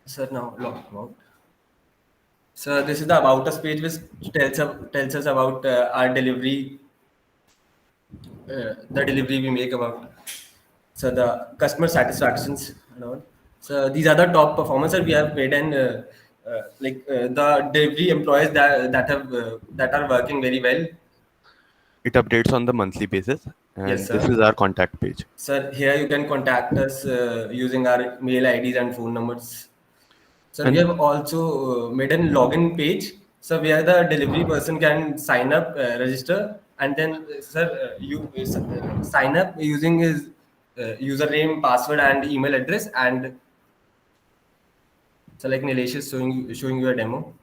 Sir, now log out. So this is the about us page, which tells us about our delivery, the delivery we make about. So the customer satisfactions and all. So these are the top performers that we have made, and the delivery employees that are working very well. It updates on the monthly basis, and Yes, this sir. is our contact page. Sir, here you can contact us using our mail IDs and phone numbers. So we And have also made a login page. So where the delivery person can sign up, register, and then you sign up using his username, password, and email address. And so like Nilesh is showing you a demo.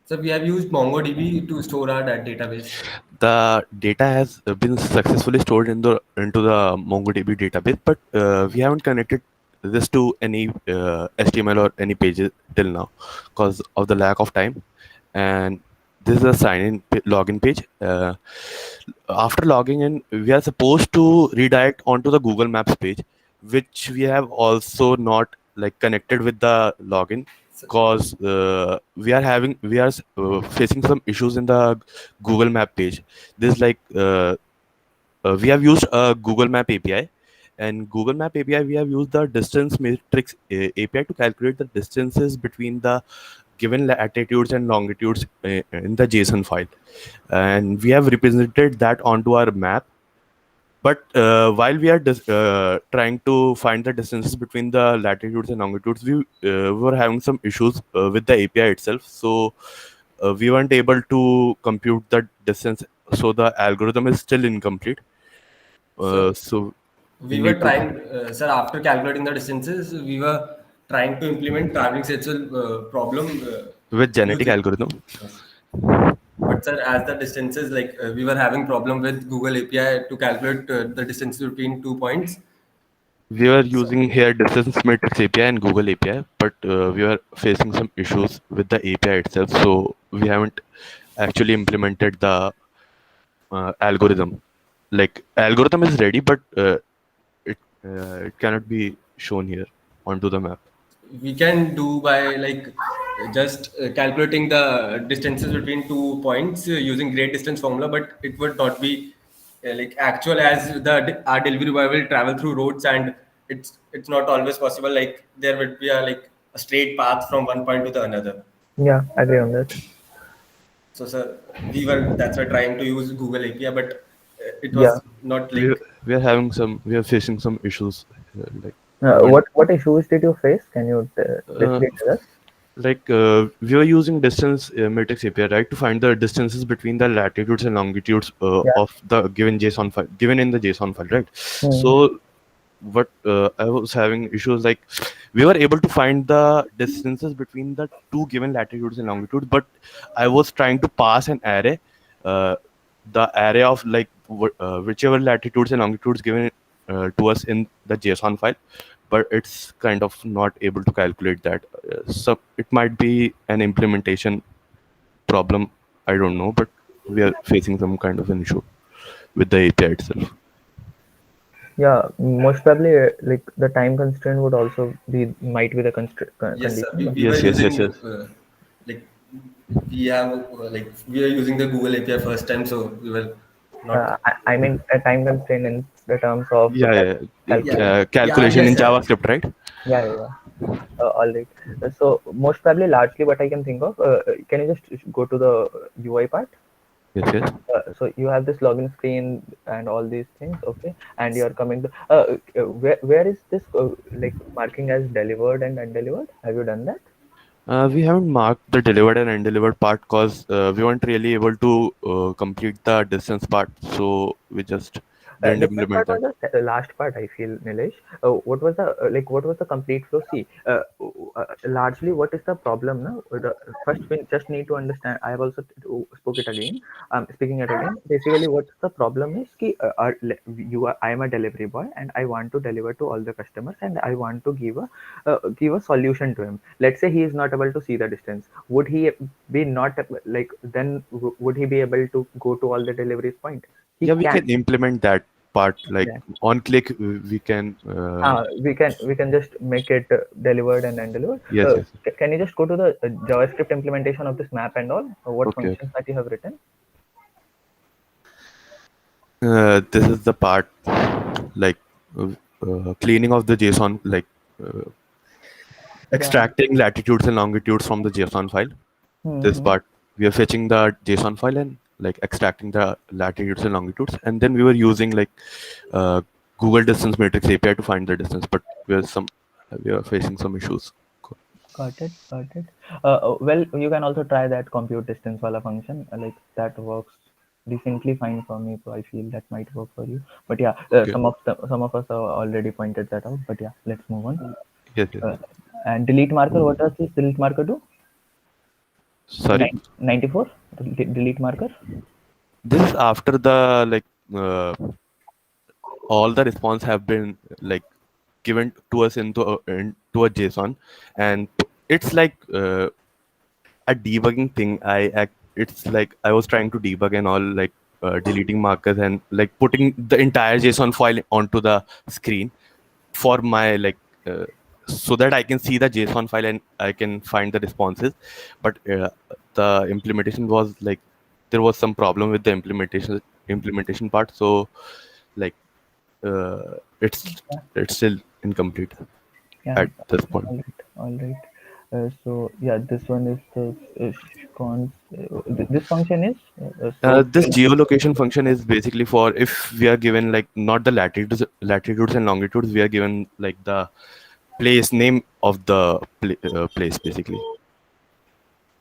So we have used MongoDB to store our database. the data has been successfully stored into the MongoDB database, but we haven't connected this to any HTML or any pages till now because of the lack of time. And this is a sign-in login page. After logging in, we are supposed to redirect onto the Google Maps page, which we have also not like connected with the login because we are facing some issues in the Google Map page. This like we have used a Google Map API, and Google Map API we have used the distance matrix API to calculate the distances between the given latitudes and longitudes in the JSON file, and we have represented that onto our map. But while we are trying to find the distances between the latitudes and longitudes, we were having some issues with the API itself. So we weren't able to compute the distance. So the algorithm is still incomplete. So we We were need to trying, sir, after calculating the distances, we were trying to implement traveling schedule problem with genetic using. algorithm. Yes. But sir, as the distances, we were having problem with Google API to calculate the distance between 2 points. We were using here distance matrix API and Google API, but we were facing some issues with the API itself. So we haven't actually implemented the algorithm. Like algorithm is ready, but it cannot be shown here onto the map. We can do by just calculating the distances between 2 points using great distance formula, but it would not be like actual, as our delivery boy will travel through roads, and it's not always possible. Like there would be a straight path from one point to the another. Yeah, I agree on that. So, sir, that's why trying to use Google API, but it Yeah. was not we like. we are facing some issues like What issues did you face? Can you uh, briefly tell us? we were using distance matrix API, right, to find the distances between the latitudes and longitudes Yeah. of the given JSON file, given in the JSON file, right? Hmm. So what I was having issues like we were able to find the distances between the two given latitudes and longitudes, but I was trying to pass an array, uh, the array of like whichever latitudes and longitudes given to us in the JSON file, but it's kind of not able to calculate that. So it might be an implementation problem. I don't know, but we are facing some kind of an issue with the API itself. Yeah, most probably like the time constraint would also might be the Yes, sir. condition. We were Yes, yes, yes, using yes. like we are using the Google API first time, so we were not. I mean a time constraint in the terms of Yeah, yeah. calculation. Calculation Yes, in sir. JavaScript, right? Yeah, yeah, yeah. All right. So most probably, largely, what I can think of. Can you just go to the UI part? Yes, yes. So you have this login screen and all these things, okay? And you are coming to where is this like marking as delivered and undelivered? Have you done that? We haven't marked the delivered and undelivered part because we weren't really able to complete the distance part, so we just didn't Distance implement part that. was the last part, I feel, Nilesh. What was the what was the complete flow? See, largely, what is the problem now? First, we just need to understand. I have also spoke it again. Speaking it again. Basically, what's the problem is ki, I am a delivery boy and I want to deliver to all the customers and I want to give a solution to him. Let's say he is not able to see the distance. Would he be not like then? Would he be able to go to all the deliveries point? He Yeah, we can. can implement that part. Like Yeah. on click, we can. We can just make it delivered and undelivered. Yes, yes. Can you just go to the JavaScript implementation of this map and all? What Okay, okay. functions that you have written? This is the part, like cleaning of the JSON, like extracting latitudes and longitudes from the JSON file. This Mm-hmm. part, we are fetching the JSON file and like extracting the latitudes and longitudes, and then we were using like Google Distance Matrix API to find the distance, but we are facing some issues. Got it. Got it. Well, you can also try that compute distance wala function. Like that works decently fine for me. So I feel that might work for you. But yeah, Okay. some of us have already pointed that out. But yeah, let's move on. Yes, yes. And delete marker. What does this delete marker do? Sorry. 94 delete marker. This is after the like all the response have been like given to us into a JSON, and it's like a debugging thing. It's like I was trying to debug and all, like deleting markers and like putting the entire JSON file onto the screen for my like so that I can see the JSON file and I can find the responses. But the implementation was like there was some problem with the implementation part, so like it's still incomplete Yeah. at this point. All right. All right. So yeah, this one is the this function is This geolocation function is basically for if we are given like not the latitudes and longitudes, we are given like the place name of the place basically.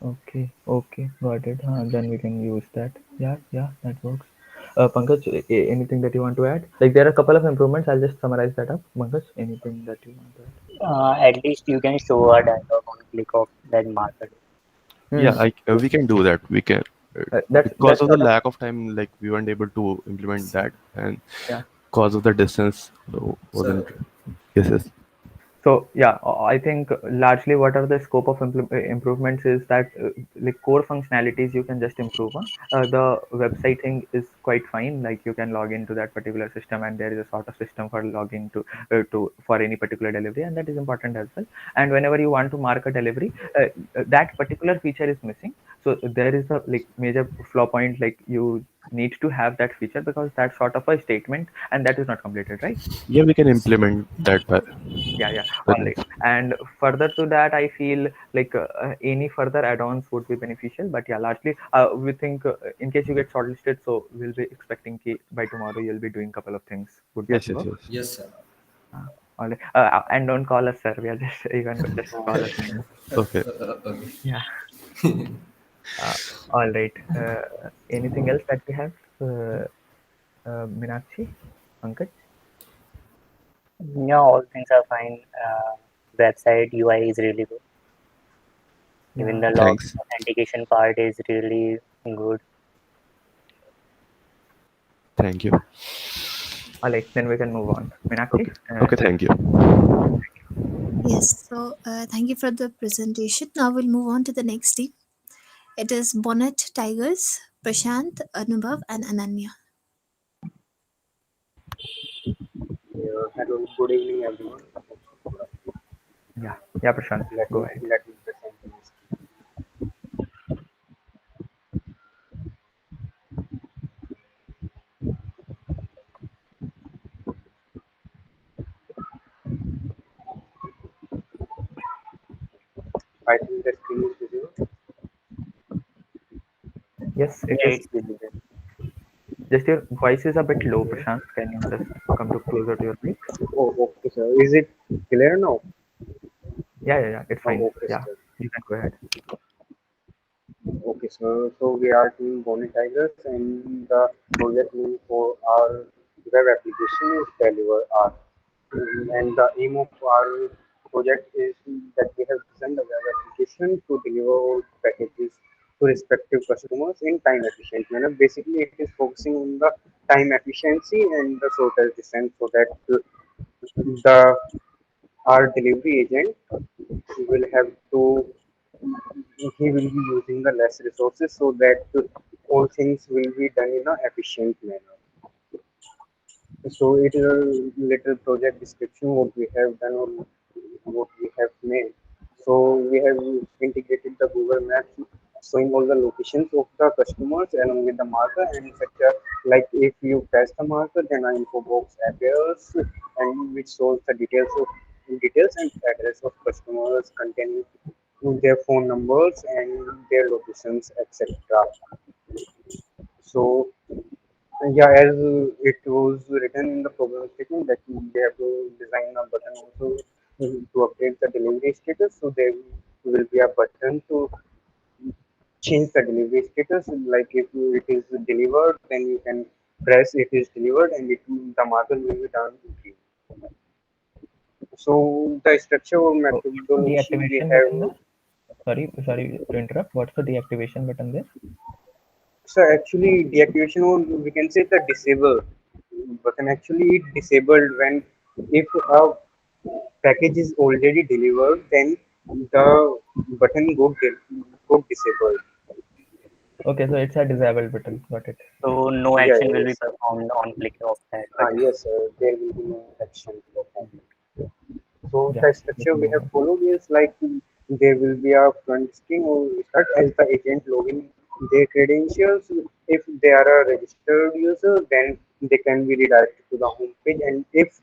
Okay, okay, got it. Then we can use that. Yeah, yeah, that works. Pankaj, anything that you want to add? Like there are a couple of improvements. I'll just summarize that up. Pankaj, anything that you want to add? At least you can show a dialog on click of that marker. Yeah, we can do that. We can. That's Because of the sort of, lack of time, like we weren't able to implement that, and yeah. because of the distance, wasn't. Yes, yes. So yeah, I think largely what are the scope of improvements is that like core functionalities you can just improve on. The website thing is quite fine. Like you can log into that particular system, and there is a sort of system for logging to for any particular delivery, and that is important as well. And whenever you want to mark a delivery, that particular feature is missing. So there is a like major flaw point. Like you needs to have that feature because that's sort of a statement and that is not completed, right? Yeah, we can implement that. Yeah, all Very right. And further to that, I feel like any further add-ons would be beneficial. But yeah, largely we think in case you get shortlisted, so we'll be expecting by tomorrow you'll be doing a couple of things. Would that yes, yes, work? yes. Yes, sir. All right. And don't call us, sir. We are just you can just call us. Okay. Okay. Yeah. Uh, all right. Anything else that we have, Meenakshi, Pankaj? Yeah, all things are fine. Website UI is really good. Even Yeah. the login Thanks. authentication part is really good. Thank you. All right. Then we can move on. Meenakshi. Okay. Okay. Thank you. Yes, so thank you for the presentation. Now we'll move on to the next team. It is Bonnet Tigers, Prashant, Anubhav, and Ananya. Hello, good evening, everyone. Yeah, Prashant. Let Go me ahead. let me present this. I think the screen is visible. Yes, it Yeah, is. it's visible. Just your voice is a bit low, Okay. Prashant. Can you just come to closer to your mic? Oh, okay, sir. Is it clear now? Yeah. It's Oh, fine. okay, Yeah, sir. you can go ahead. Okay, sir. So we are Team Bonnie Tigers, and the project name for our web application is Deliver Art. And the aim of our project is that we have designed a web application to deliver all packages to respective customers in time efficient manner. Basically, it is focusing on the time efficiency and the shortest distance so that the our delivery agent will have to he will be using the less resources so that all things will be done in a efficient manner. So it is a little project description what we have done or what we have made. So we have integrated the Google Maps showing all the locations of the customers along with the marker and such a like if you press the marker then an info box appears and which shows the details and address of customers containing their phone numbers and their locations etc. So yeah, as it was written in the program statement that they have to design a button also to update the delivery status. So there will be a button to change the delivery status. Like if it is delivered, then you can press it is delivered, and the marker will be done green. So the structure or So what's the methodology we deactivation button there? have. Sorry to interrupt. What's the deactivation button there? So actually, deactivation or we can say the disable button actually it disabled when if a package is already delivered, then the button got disabled. Okay, so it's a disabled button. Got it. So no Yeah, action will be yes, sir. performed on click of that button. Yes, sir. There will be no action performed. So Yeah, the we structure can we move have on. followed is like there will be a front screen or start as the agent login their credentials. If they are a registered user, then they can be redirected to the home page. And if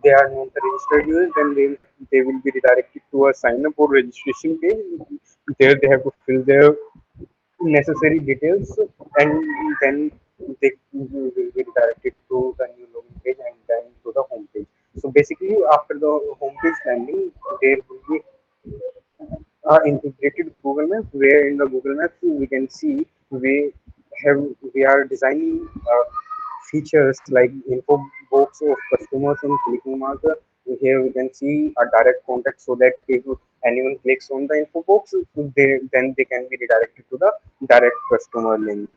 they are not a registered user, then they will be redirected to a sign up or registration page. There they have to fill their necessary details and then they will be redirected to the new login page and then to the home page. So basically after the home page landing there will be integrated Google Maps where in the Google Maps we can see have we are designing features like info box of customers and clicking marker. Here we can see a direct contact so that if anyone clicks on the info box, then they can be redirected to the direct customer link.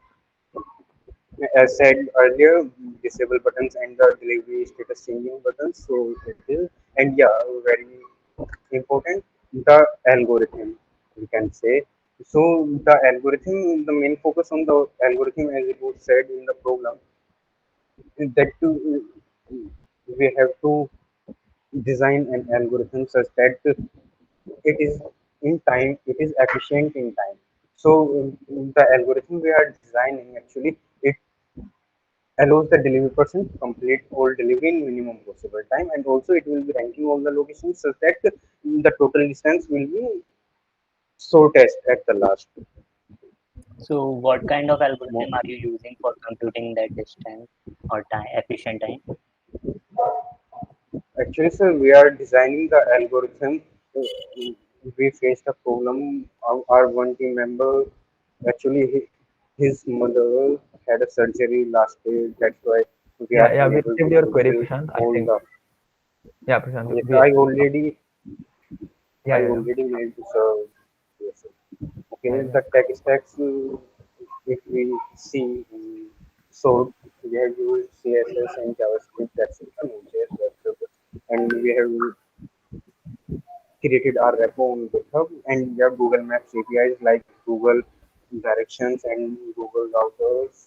As said earlier, disable buttons and the delivery status changing buttons. So it is, and yeah, very important. The algorithm, we can say. So the algorithm, the main focus on the algorithm, as it was said in the program, is that we have to design an algorithm such that it is in time, it is efficient in time. So the algorithm we are designing actually it allows the delivery person to complete all delivery in minimum possible time, and also it will be ranking all the locations so that the total distance will be shortest at the last. So what kind of algorithm are you using for computing that distance or time, efficient time? Actually, sir, we are designing the algorithm. uh, We faced a problem. Our one team member, actually, his mother had a surgery last day. That's why we are Yeah, we unable to received your query, fulfill Prashant. I all think. the. Yeah, Prashant. Yes, We, I already, yeah, I yeah, yeah. already made to serve. Yes, sir. Okay, Yeah, the yeah. tech stacks, if we see, so we have used CSS and JavaScript, that's it, Node.js, and we have created our repo on GitHub, and we have Google Maps APIs like Google Directions and Google Routers,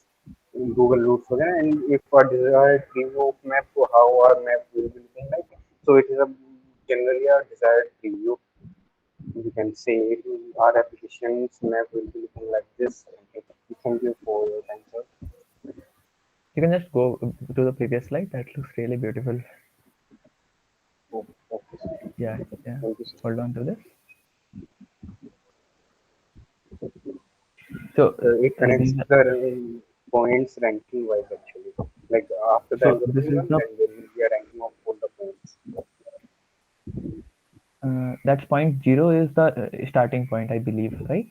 Google Routes, वगैरह. And if our desired preview of map, how our map will be looking like, so it is a generally a desired preview. You can say our application's map will be looking like this. Okay. Thank you for your time, sir. You can just go to the previous slide. That looks really beautiful. Oh, okay, sir. Yeah, yeah. Thank you, sir. Hold on to this. So It connects these, the points ranking wise actually. Like after the so this algorithm is run, the then there will be a ranking of all the points. that's point zero is the starting point, I believe, right?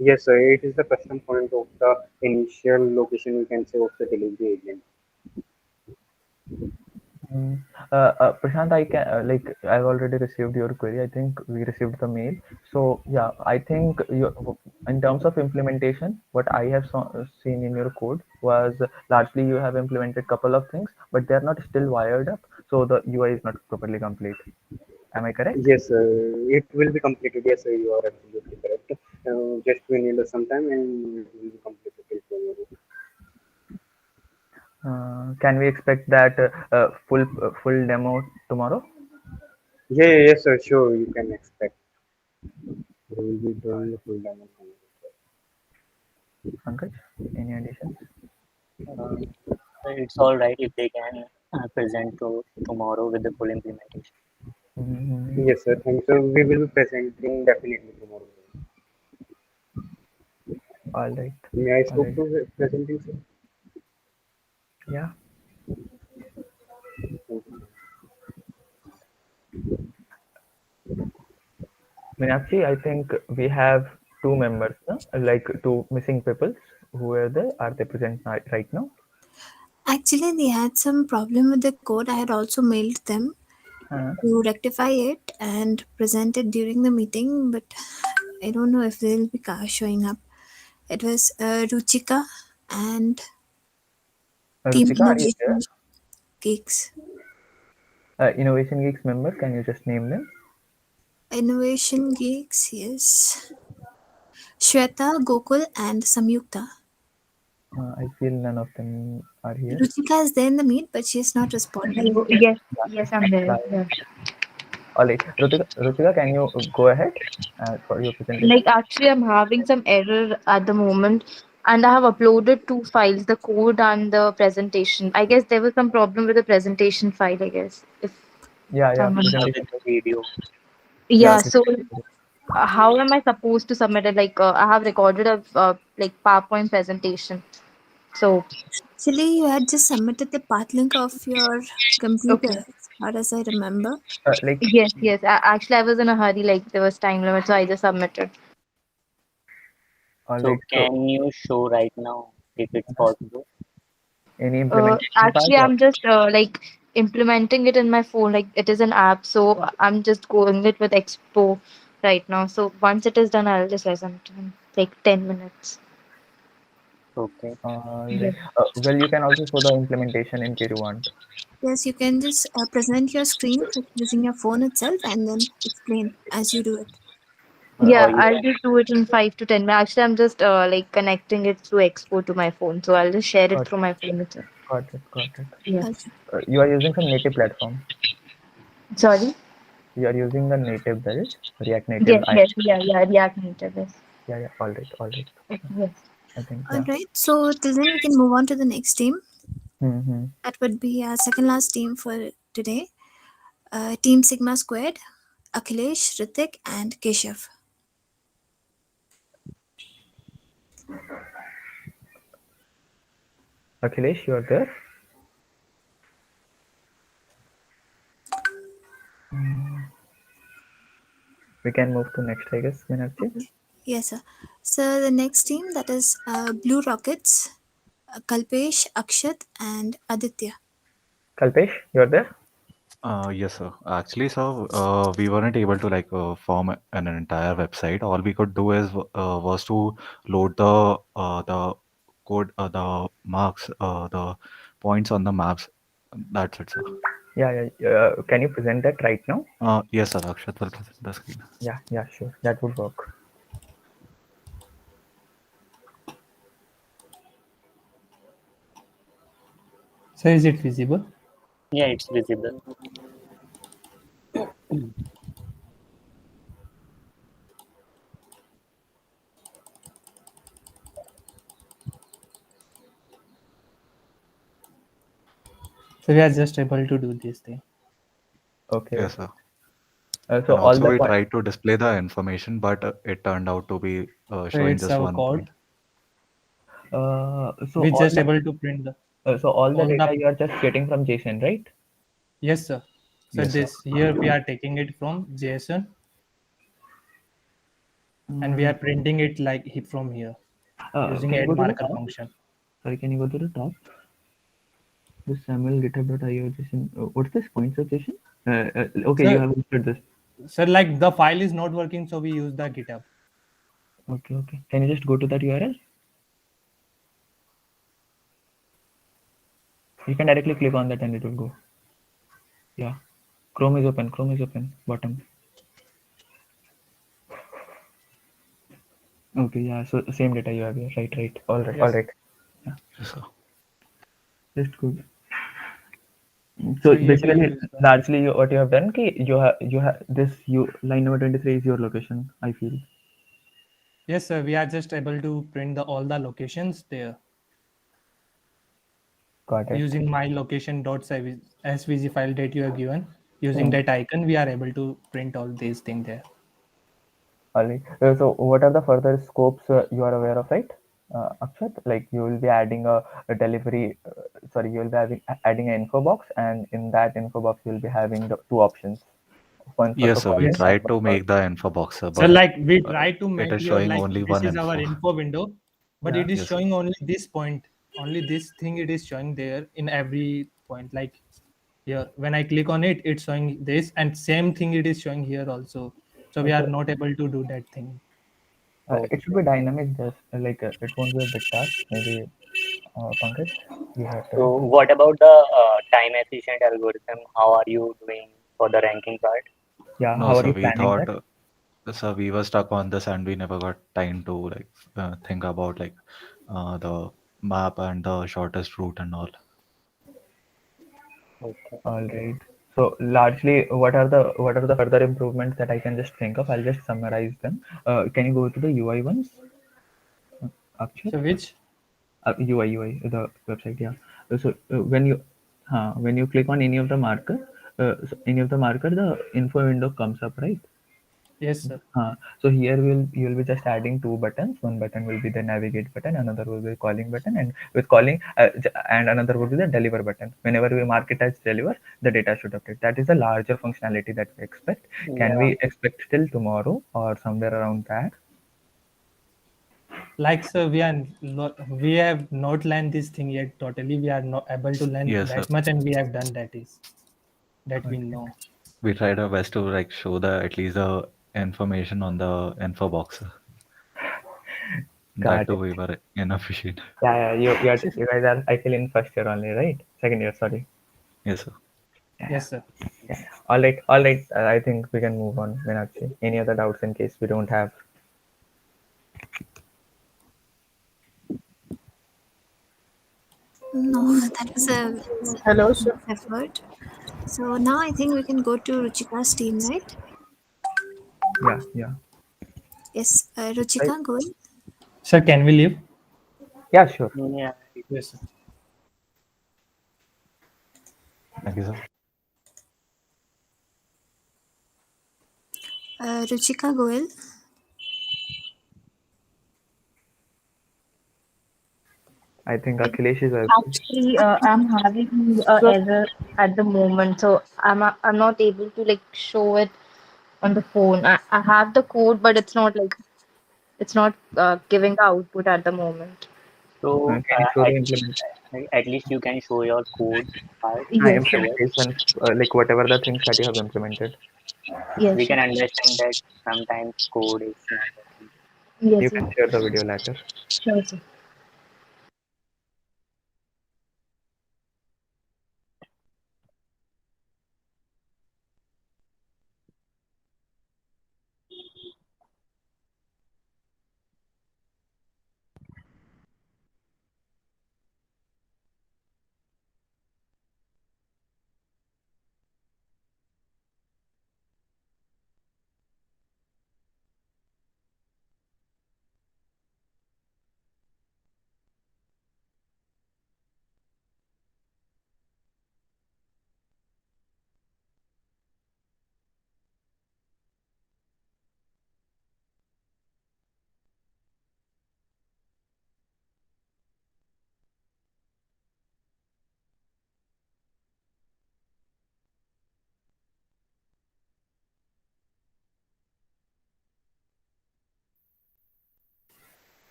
Yes, sir. It is the custom point of the initial location, we can say, of the delivery agent. Prashant, I can like I've already received your query. I think we received the mail. So yeah, I think in terms of implementation, what I have seen in your code was largely you have implemented couple of things, but they are not still wired up, so the UI is not properly complete. Am I correct? Yes, it will be completed. Yes, sir, you are absolutely correct. Just we need some time and it will be completed till tomorrow. Can we expect that full demo tomorrow? Yeah, yes, sir. Sure, you can expect. We will be doing the full demo tomorrow. Pankaj, any additions? Um, it's all right if they can present to tomorrow with the full implementation. Mm-hmm. Yes, sir. Thank you. We will be presenting definitely tomorrow. All right. May I All stop right. to presenting, sir? Yeah. Thank you. Meenakshi, I think we have two members, no? Like two missing people. Who are they? Are they present right now? Actually, they had some problem with the code. I had also mailed them Uh, to rectify it and present it during the meeting, but I don't know if they'll be showing up. It was Ruchika and Team Ruchika, are you there? Innovation Geeks. Innovation Geeks member, can you just name them? Innovation Geeks, yes. Shweta, Gokul, and Samyukta. I feel none of them are here. Ruchika is there in the meet, but she is not responding. Hello. Yes, yes, I'm there. Bye. Yeah. All right. Ruchika, can you go ahead for your presentation? Like actually, I'm having some error at the moment, and I have uploaded two files, the code and the presentation. I guess there was some problem with the presentation file. I guess if Yeah, someone. presentation. With the video. Yeah, Yeah. So presentation. how am I supposed to submit it? Like I have recorded a like PowerPoint presentation. So Actually, you had just submitted the path link of your computer, okay. as far as I remember. Like, Yes, yes. Actually, I was in a hurry. Like there was time limit, so I just submitted. all So right. So, can you show right now if it's possible? any implementation part? Actually, Or, I'm just like implementing it in my phone. Like it is an app, so I'm just going it with Expo right now. So once it is done, I'll just present it in like 10 minutes. Okay. all Yeah. right. Well, you can also show the implementation in case you want. Yes, you can just present your screen using your phone itself and then explain as you do it. Or Yeah, you I'll can. just do it in 5 to 10 minutes. Actually, I'm just like connecting it through Expo to my phone, so I'll just share it Got, through my phone itself. got it. Yeah. Okay. You are using some native platform. Sorry. You are using the native build, React Yes, Native. yes, yeah, yeah. React Native. Yes. Yeah, yeah. All right, all right. Okay, yes. I think. All Yeah. right. So till then, we can move on to the next team. Mm-hmm. That would be our second last team for today. Team Sigma Squared, Akhilesh, Ritik, and Keshav. Akhilesh, you are there? We can move to next, I guess, Meenakshi. Yes, sir. So the next team, that is Blue Rockets, Kalpesh, Akshat, and Aditya. Kalpesh, you are there? Yes, sir. Actually, sir, we weren't able to form an entire website. All we could do is was to load the code, the marks, the points on the maps. That's it, sir. Yeah. Can you present that right now? Yes, sir. Akshat will present the screen. Yeah, sure. That would work. So is it visible? Yeah, it's visible. So we are just able to do this thing. Okay. Yes, sir. So And all also the we tried to display the information, but it turned out to be So showing it's just our one code. point. So We all just the, able to print the so all the all the- data you are just getting from JSON, right? Yes, sir. So Yes, sir. this here we are taking it from JSON and we are printing it from here using Can you add go to the marker top? function. Sorry, can you go to the top? This Samuel GitHub.io JSON. What's this points of JSON? Okay, Sir, you have listed this. Sir, like the file is not working, so we use the GitHub. Okay. Can you just go to that URL? You can directly click on that and it will go. Yeah. Chrome is open. Bottom. Okay, yeah. So same data you have here. Right. All right. Yes. Yeah. Yes, sir. Just good. So So here we basically, use the- largely what you have done, you have this line number 23 is your location. I feel. Yes, sir. We are just able to print all the locations there Got it. using my location.svg file that you have given. Using that icon, we are able to print all these things there. Only. So what are the further scopes you are aware of, right, Akshat? Like you will be adding a delivery. Sorry, you will be adding an info box, and in that info box you will be having the two options. One for Yes, sir. We calling, and tried one to for make the info box, sir, So but like we try to it make is your showing only this one is our info. info window, but Yeah. it is Yes, showing only this point, only this thing it is showing there in every point. Like here, when I click on it, it's showing this, and same thing it is showing here also. So we are So not able to do that thing. it should be dynamic. Just like it won't be a big task. Maybe Pankaj, you have So to. what about the time efficient algorithm? How are you doing for the ranking part? Yeah. No, How are sir. you We planning thought, that? sir, we were stuck on this, and we never got time to think about the map and the shortest route and all. Okay. All right. So largely, what are the further improvements that I can just think of? I'll just summarize them. Can you go to the UI ones, Akshat? So which? UI, the website. Yeah. So when you click on any of the marker, the info window comes up, right? Yes, sir. So here you'll be just adding two buttons. One button will be the navigate button, another will be the calling button, and with calling and another will be the deliver button. Whenever we mark it as deliver, the data should update. That is the larger functionality that we expect. Can Yeah. we expect till tomorrow or somewhere around that? Like sir, we have not learned this thing yet totally. We are not able to learn Yes, sir. that much, and we have done that we know. We tried our best to show the at least the information on the info box. That Got too it. we were inefficient. Yeah. You guys are, I feel, in first year only, right? Second year, sorry. Yes, sir. Yes, sir. Yeah. All right. I think we can move on, Meenakshi. Any other doubts in case we don't have? No, that was a Hello, sir. effort. So now I think we can go to Ruchika's team, right? Yeah. Yes, Right. Ruchika, go ahead. Sir, can we leave? Yeah, sure. Yeah. Yes, sir. Thank you, sir. Ruchika Goel. I think Akhilesh is Actually, I'm having a error at the moment, so I'm not able to like show it on the phone. I have the code, but it's not giving the output at the moment. So Can you show the implement at least you can show your code part Yes, sir. to us. implementation, like whatever the things that you have implemented? Yes, We sir. can understand that sometimes code is not working. You Yes, can sir. share the video later. Sure, sir.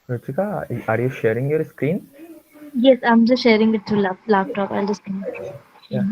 Ruchika, are you sharing your screen? Yes, I'm just sharing it to laptop. I'll just connect. Yeah.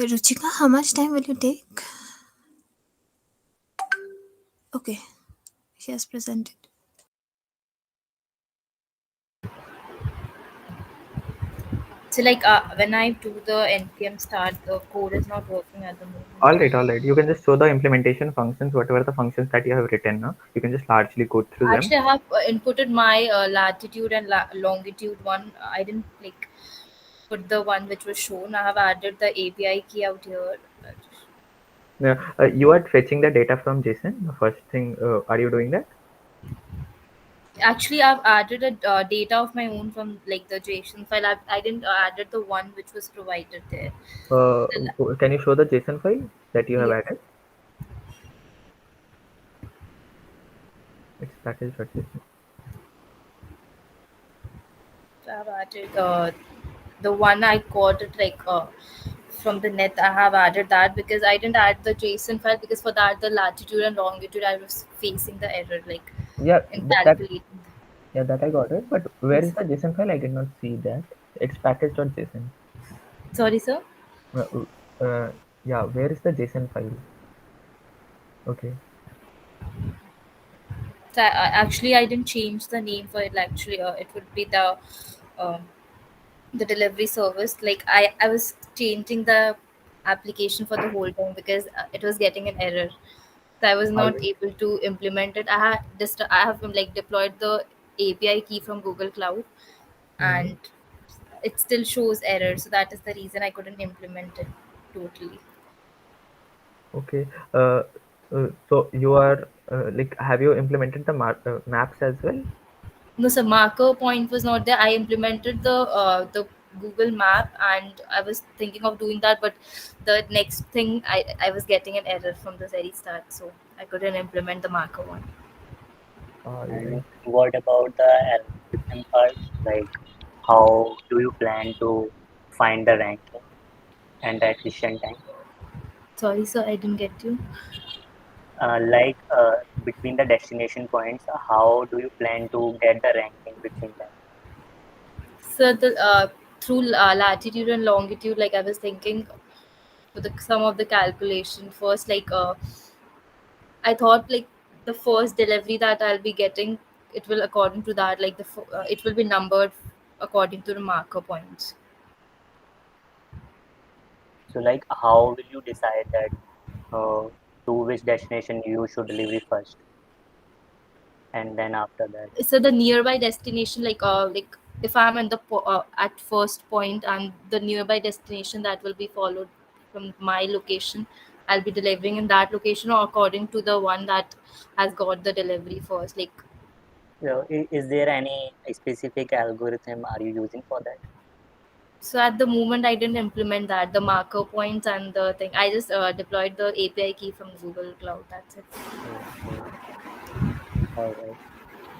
Ruchika, how much time will you take? Okay, she has presented. So when I do the npm start, the code is not working at the moment. All right. You can just show the implementation functions, whatever the functions that you have written now. You can just largely go through them. Actually, I have inputted my latitude and longitude one. I didn't put the one which was shown. I have added the API key out here. Yeah, you are fetching the data from JSON. The first thing, are you doing that? Actually, I've added a data of my own from the JSON file. I didn't added the one which was provided there. Can you show the JSON file that you have Yeah. added? It's package.json. So I've added the one I got it from the net. I have added that because I didn't add the JSON file because for that the latitude and longitude I was facing the error Yeah, in that calculating. yeah, that I got it. But where Yes. is the JSON file? I did not see that. It's package.json. Sorry, sir. Uh, yeah, where is the JSON file? Okay. So actually, I didn't change the name for it. Actually, it would be um, the delivery service. I was changing the application for the whole time because it was getting an error. So I was All not right. able to implement it. I have deployed the API key from Google Cloud, Mhm. and it still shows error. So that is the reason I couldn't implement it totally. Okay. So you are like, have you implemented the maps as well? No, so marker point was not there. I implemented the Google Map, and I was thinking of doing that, but the next thing I was getting an error from the very start, so I couldn't implement the marker one. All And right. what about the algorithm part? Like, how do you plan to find the ranking and the acquisition time? Sorry, sir, I didn't get you. Between the destination points, how do you plan to get the ranking between them? So the through latitude and longitude, like I was thinking for some of the calculation first, like I thought like the first delivery that I'll be getting, it will according to that, like it will be numbered according to the marker points. So, like, how will you decide that to which destination you should deliver first, and then after that? So the nearby destination, like if I'm in the at first point, and the nearby destination that will be followed from my location, I'll be delivering in that location or according to the one that has got the delivery first. Like, So, is there any specific algorithm are you using for that? so at the moment I didn't implement that, the marker points and the thing. I just deployed the API key from Google Cloud. That's it. Okay. All right.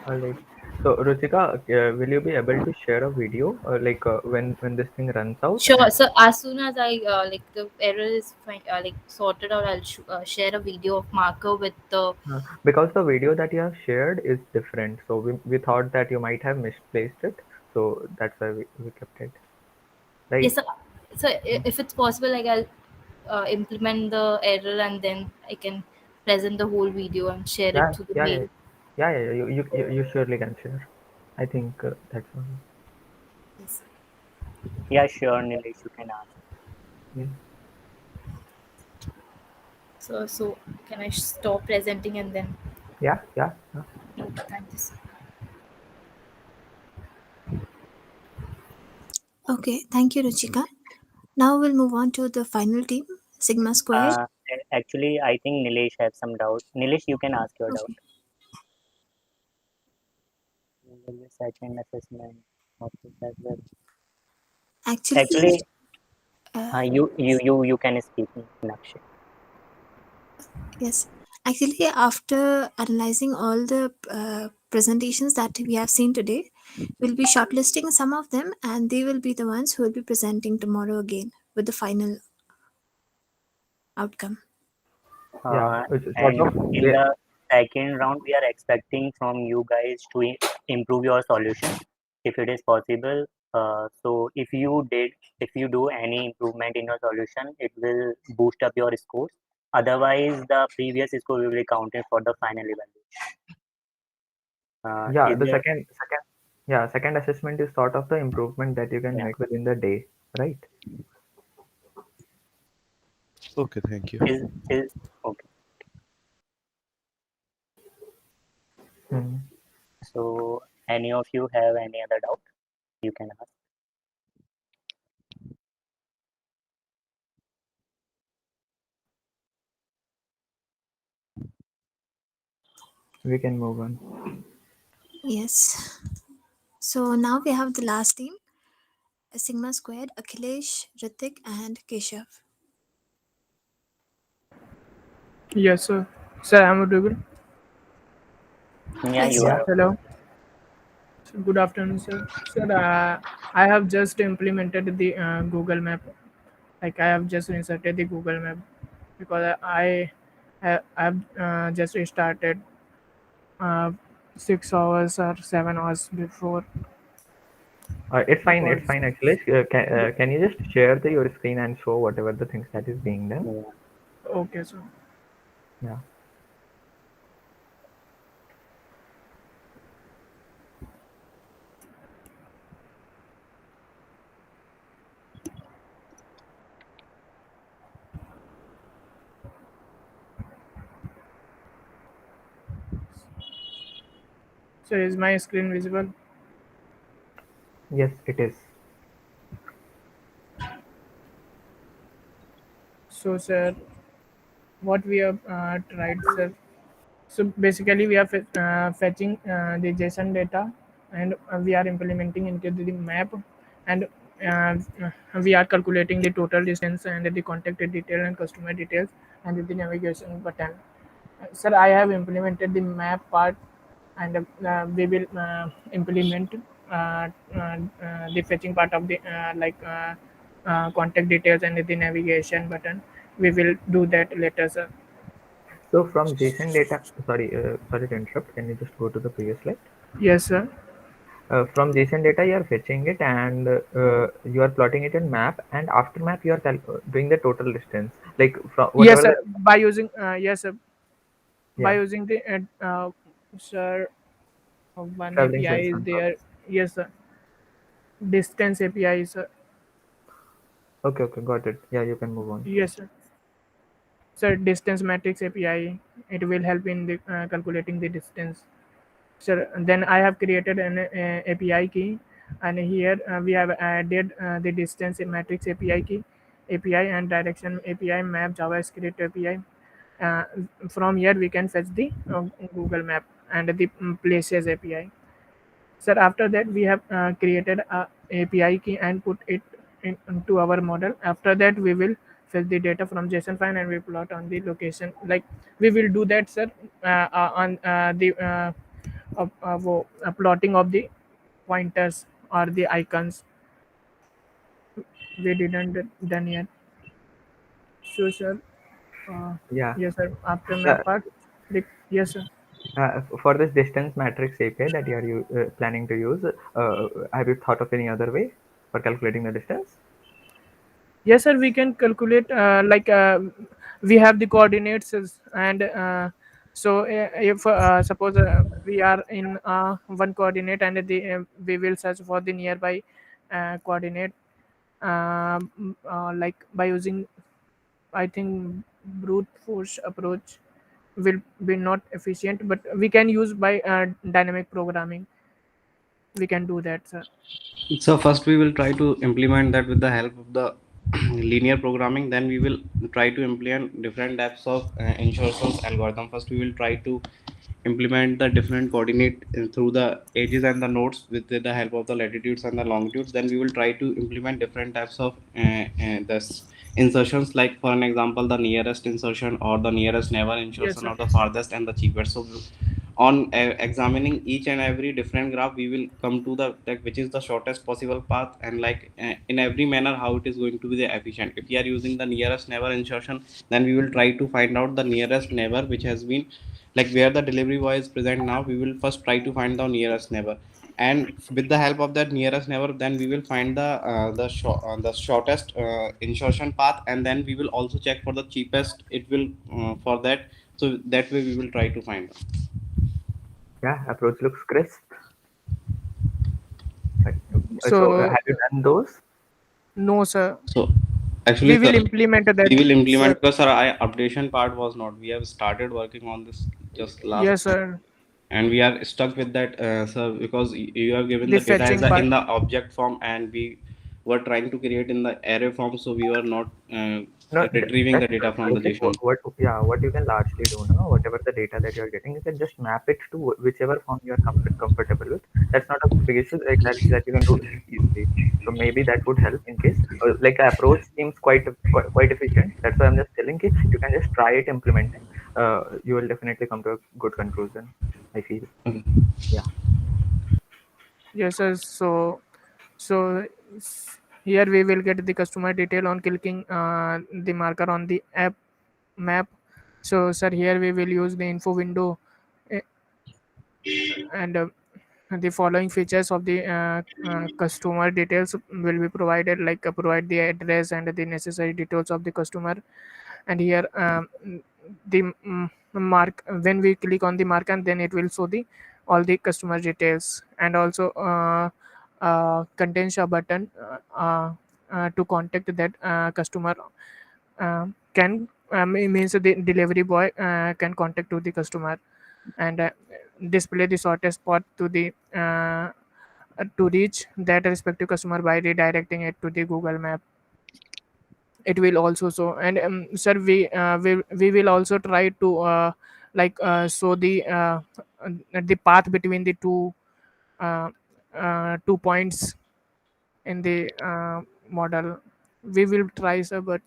All right. So Ruchika, will you be able to share a video, when this thing runs out? Sure. So as soon as I like the error is like sorted out, I'll share a video of marker with the. Because the video that you have shared is different, so we thought that you might have misplaced it, so that's why we kept it. Right? Yes. If it's possible, like I'll implement the error and then I can present the whole video and share it Yeah, to the yeah, yeah, mail. yeah, yeah. You surely can share. I think that's one. Yes. Yeah, sure, Nilesh, you can ask. Yeah. So can I stop presenting and then? Yeah, yeah, yeah. Okay, thank you, sir. Okay, thank you, Ruchika. Now we'll move on to the final team, Sigma Squared. Actually, I think Nilesh has some doubt. Nilesh, you can ask your doubt. Okay. Second assessment. What is that word? Actually, Actually, uh, you can speak, Nakshi. yes. Actually, after analyzing all the presentations that we have seen today, we'll be shortlisting some of them, and they will be the ones who will be presenting tomorrow again with the final outcome. Yeah. It's sort And of in the second round, we are expecting from you guys to improve your solution if it is possible. So if you do any improvement in your solution, it will boost up your scores. Otherwise, the previous score will be counted for the final evaluation. yeah. Is The there? second assessment is sort of the improvement that you can Yeah. make within the day, right? Okay, thank you. Is okay. Hmm. So, any of you have any other doubt? You can ask. We can move on. Yes. So now we have the last team, Sigma Squared, Akhilesh, Ritik, and Keshav. Yes, sir. Sir, I'm audible. Yeah, Yes, you sir. Yeah. are. Hello. Good afternoon, sir. Sir, I have just implemented the Google Map. Like I have just inserted the Google Map because I have just started 6 hours or 7 hours before. It's fine. It's Because fine. Actually, can you just share your screen and show whatever the things that is being done? Yeah. okay, sir. Yeah. So is my screen visible? Yes, it is. So, sir, what we have tried, sir. So basically, we are fetching the JSON data, and we are implementing into the map, and uh, we are calculating the total distance and the contact detail and customer details and the navigation button. Sir, I have implemented the map part, and we will implement the fetching part of the contact details and the navigation button. We will do that later, sir. So from JSON data, sorry to interrupt. Can you just go to the previous slide? Yes, sir. From JSON data, you are fetching it and you are plotting it in map. And after map, you are doing the total distance, like from Yes, whatever sir. the By using yes, sir. By yeah using the sir, one traveling API points is on top. there. Yes, sir. Distance API, sir. Okay, okay, got it. Yeah, you can move on. Yes, sir. Sir, distance matrix API. It will help in the calculating the distance. Sir, then I have created an API key, and here we have added the distance matrix API key, API and direction API, map JavaScript API. Uh, from here we can fetch the Google Map and the places API. Sir, after that we have created a API key and put it into our model. After that we will fetch the data from JSON file and we plot on the location. Like we will do that, sir, on the plotting of the pointers or the icons. We didn't done yet. So, sir, Yeah. yes, sir. After Uh, map part, yes, sir. for this distance matrix API that you are planning to use, have you thought of any other way for calculating the distance? Yes, sir. We can calculate we have the coordinates and so if suppose we are in one coordinate and we will search for the nearby coordinate like by using, I think, brute force approach will be not efficient, but we can use by dynamic programming. We can do that, sir. So first we will try to implement that with the help of the linear programming. Then we will try to implement different types of insertions algorithm. First we will try to implement the different coordinate through the edges and the nodes with the help of the latitudes and the longitudes. Then we will try to implement different types of this insertions, like for an example the nearest insertion or the nearest neighbor Yes, insertion sir. or the farthest and the cheapest. So on examining each and every different graph, we will come to the like which is the shortest possible path, and like in every manner how it is going to be the efficient. If we are using the nearest neighbor insertion, then we will try to find out the nearest neighbor which has been like where the delivery boy is present now. We will first try to find the nearest neighbor, and with the help of that nearest neighbor, then we will find the shortest insertion path, and then we will also check for the cheapest it will for that. So that way we will try to find. Yeah, approach looks crisp. So So, have you done those? no, sir. So actually, We sir, will implement that, we will implement sir. because sir, I updation part was not. We have started working on this just last Yes, month, sir. and we are stuck with that, sir, because you have given The the data as fetching a, part. in the object form, and we were trying to create in the array form, so we were not No, retrieving the that's data from the like JSON. what you can largely do now, whatever the data that you're getting, you can just map it to whichever form you're comfortable with. That's not a big issue, like that you can do easily. So maybe that would help in case like the approach seems quite efficient. That's why I'm just telling you, you can just try it implementing. You will definitely come to a good conclusion, I feel. Yeah. Yes, sir. So here we will get the customer detail on clicking the marker on the app map. So, sir, here we will use the info window, eh, and the following features of the customer details will be provided, like provide the address and the necessary details of the customer. And here the mark, when we click on the mark, and then it will show the all the customer details, and also contains a button to contact that customer can means the delivery boy can contact to the customer, and display the shortest path to reach that respective customer by redirecting it to the Google Map. it will also show. And sir, we will also try to show the path between the uh, two points in the model. We will try, sir. But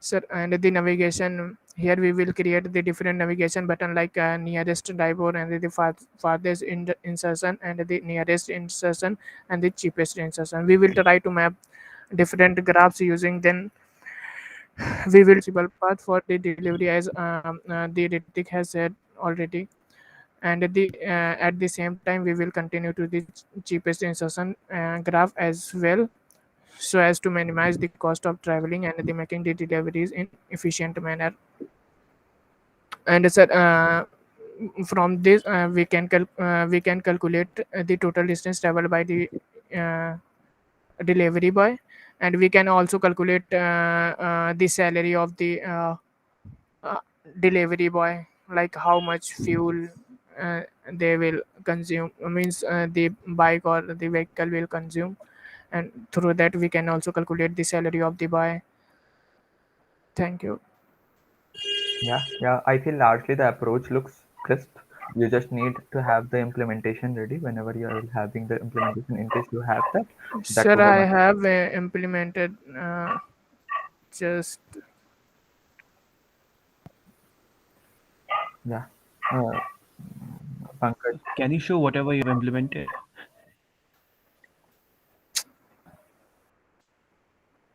sir, and the navigation here, we will create the different navigation button, like nearest neighbor and the farthest insertion and the nearest insertion and the cheapest insertion. We will try to map different graphs using. Then we will possible path for the delivery, as the Ritik has said already. And at the same time, we will continue to the cheapest insertion graph as well, so as to minimize the cost of traveling and the making the deliveries in efficient manner. And sir, from this, we can calculate the total distance traveled by the uh, delivery boy, and we can also calculate the salary of the uh, delivery boy, like how much fuel they will consume, means the bike or the vehicle will consume. And through that, we can also calculate the salary of the boy. Thank you. Yeah, I feel largely the approach looks crisp. You just need to have the implementation ready whenever you're having the implementation. In case you have that, that Sir, would be I my have implemented just yeah. Uh, Pankaj. Can you show whatever you've implemented?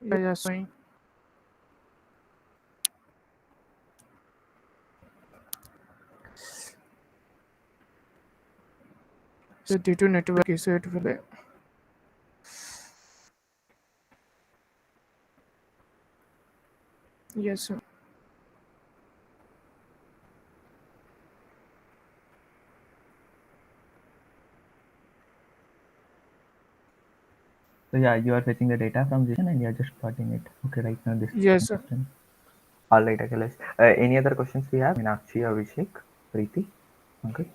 just showing. So due to network issue, it will be. Yes, sir. So yeah, you are fetching the data from JSON and you are just plotting it. Okay, right now this is Yes, sir. consistent. All right, Achilles. Any other questions we have? Meenakshi, Abhishek, Preeti, Pankaj?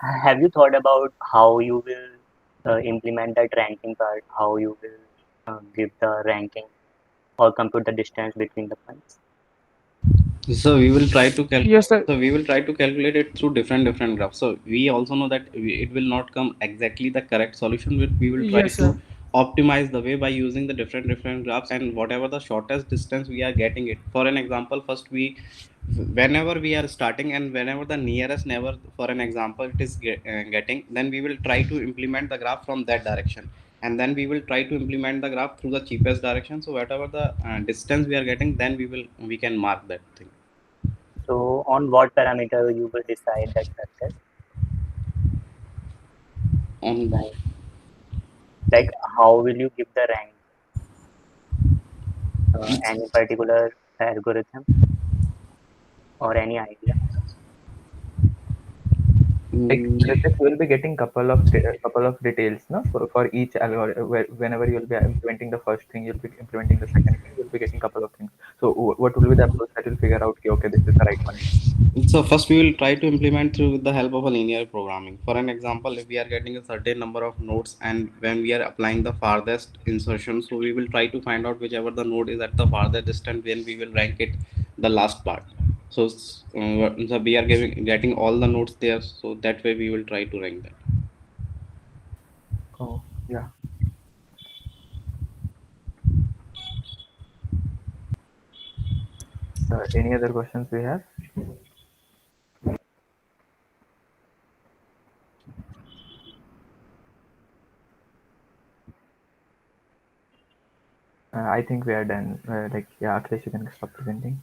Have you thought about how you will implement that ranking part? How you will give the ranking or compute the distance between the points? So we will try to Yes, sir. calculate it through different graphs. So we also know that it will not come exactly the correct solution, but we will try Yes, to sir. optimize the way by using the different graphs and whatever the shortest distance we are getting it. For an example, first whenever we are starting and whenever the nearest neighbor, for an example, it is getting, then we will try to implement the graph from that direction, and then we will try to implement the graph through the cheapest direction. So whatever the distance we are getting, then we can mark that thing. So on what parameter you will decide that success? On Like how will you give the rank? Any particular algorithm or any idea? Like Ritik will be getting couple of details, no, for each algorithm. Whenever you'll be implementing the first thing, you'll be implementing the second thing. You'll be getting couple of things. So what will be the approach that will figure out? Okay, this is the right one. So first we will try to implement through with the help of a linear programming. For an example, if we are getting a certain number of nodes and when we are applying the farthest insertion, so we will try to find out whichever the node is at the farthest distance, then we will rank it the last part. So we are getting all the nodes there, so that way we will try to rank that. Oh, yeah. Any other questions we have? I think we are done. Yeah, Akhilesh, you can stop presenting.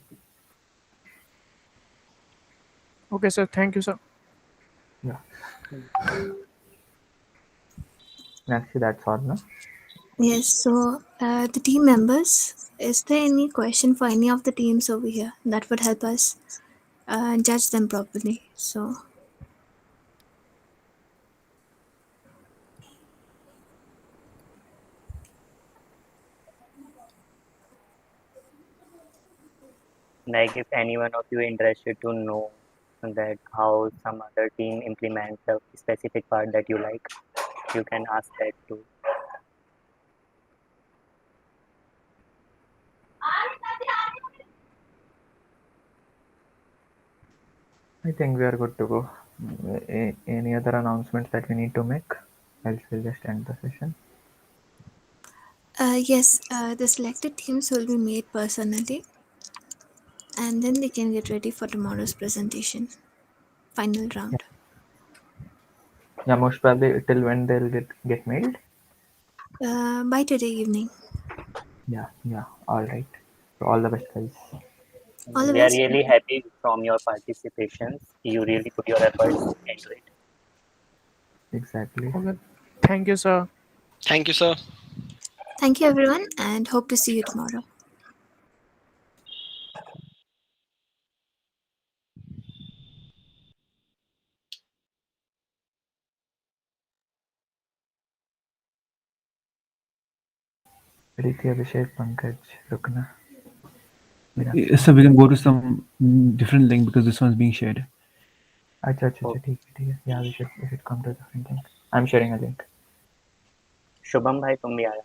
Okay, sir. Thank you, sir. Yeah. Actually, that's all, no? Yes, so the team members, is there any question for any of the teams over here that would help us judge them properly? So, Like if any one of you interested to know that how some other team implements the specific part that you like, you can ask that too. I think we are good to go. Any other announcements that we need to make? Else we'll just end the session. Yes, the selected teams will be made personally, and then they can get ready for tomorrow's presentation, final round. Yeah, most probably till when they'll get mailed. By today evening. Yeah. All right. So all the best, guys. All the We are best. really happy from your participations. You really put your efforts into it. Exactly. Okay. Thank you, sir. Thank you, sir. Thank you, everyone, and hope to see you tomorrow. Preeti, Abhishek, Pankaj, Rukna. So we can go to some different link because this one's being shared. अच्छा, ठीक है. Yeah, we should come to a different link. I'm sharing a link. Shubham भाई तुम भी आया.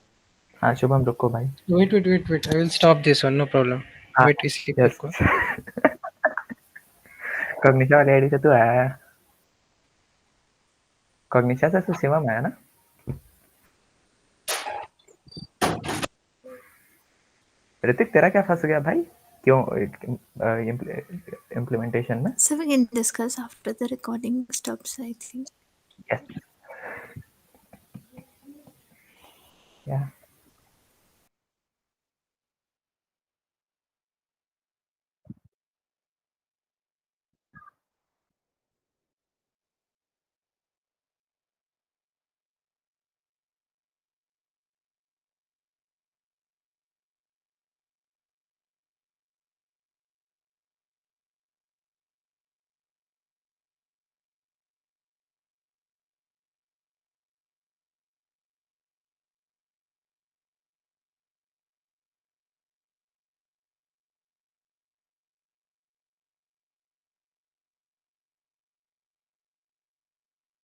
हाँ शुभम रुको भाई. Wait. I will stop this one. No problem. Wait, इसलिए Yes. रुको. Cognition वाले आईडी से तू आया. Cognition से तू शिवम आया ना? ऋतिक तेरा क्या फंस गया भाई? क्यों implementation में? So we can discuss after the recording stops, I think. Yes. Yeah.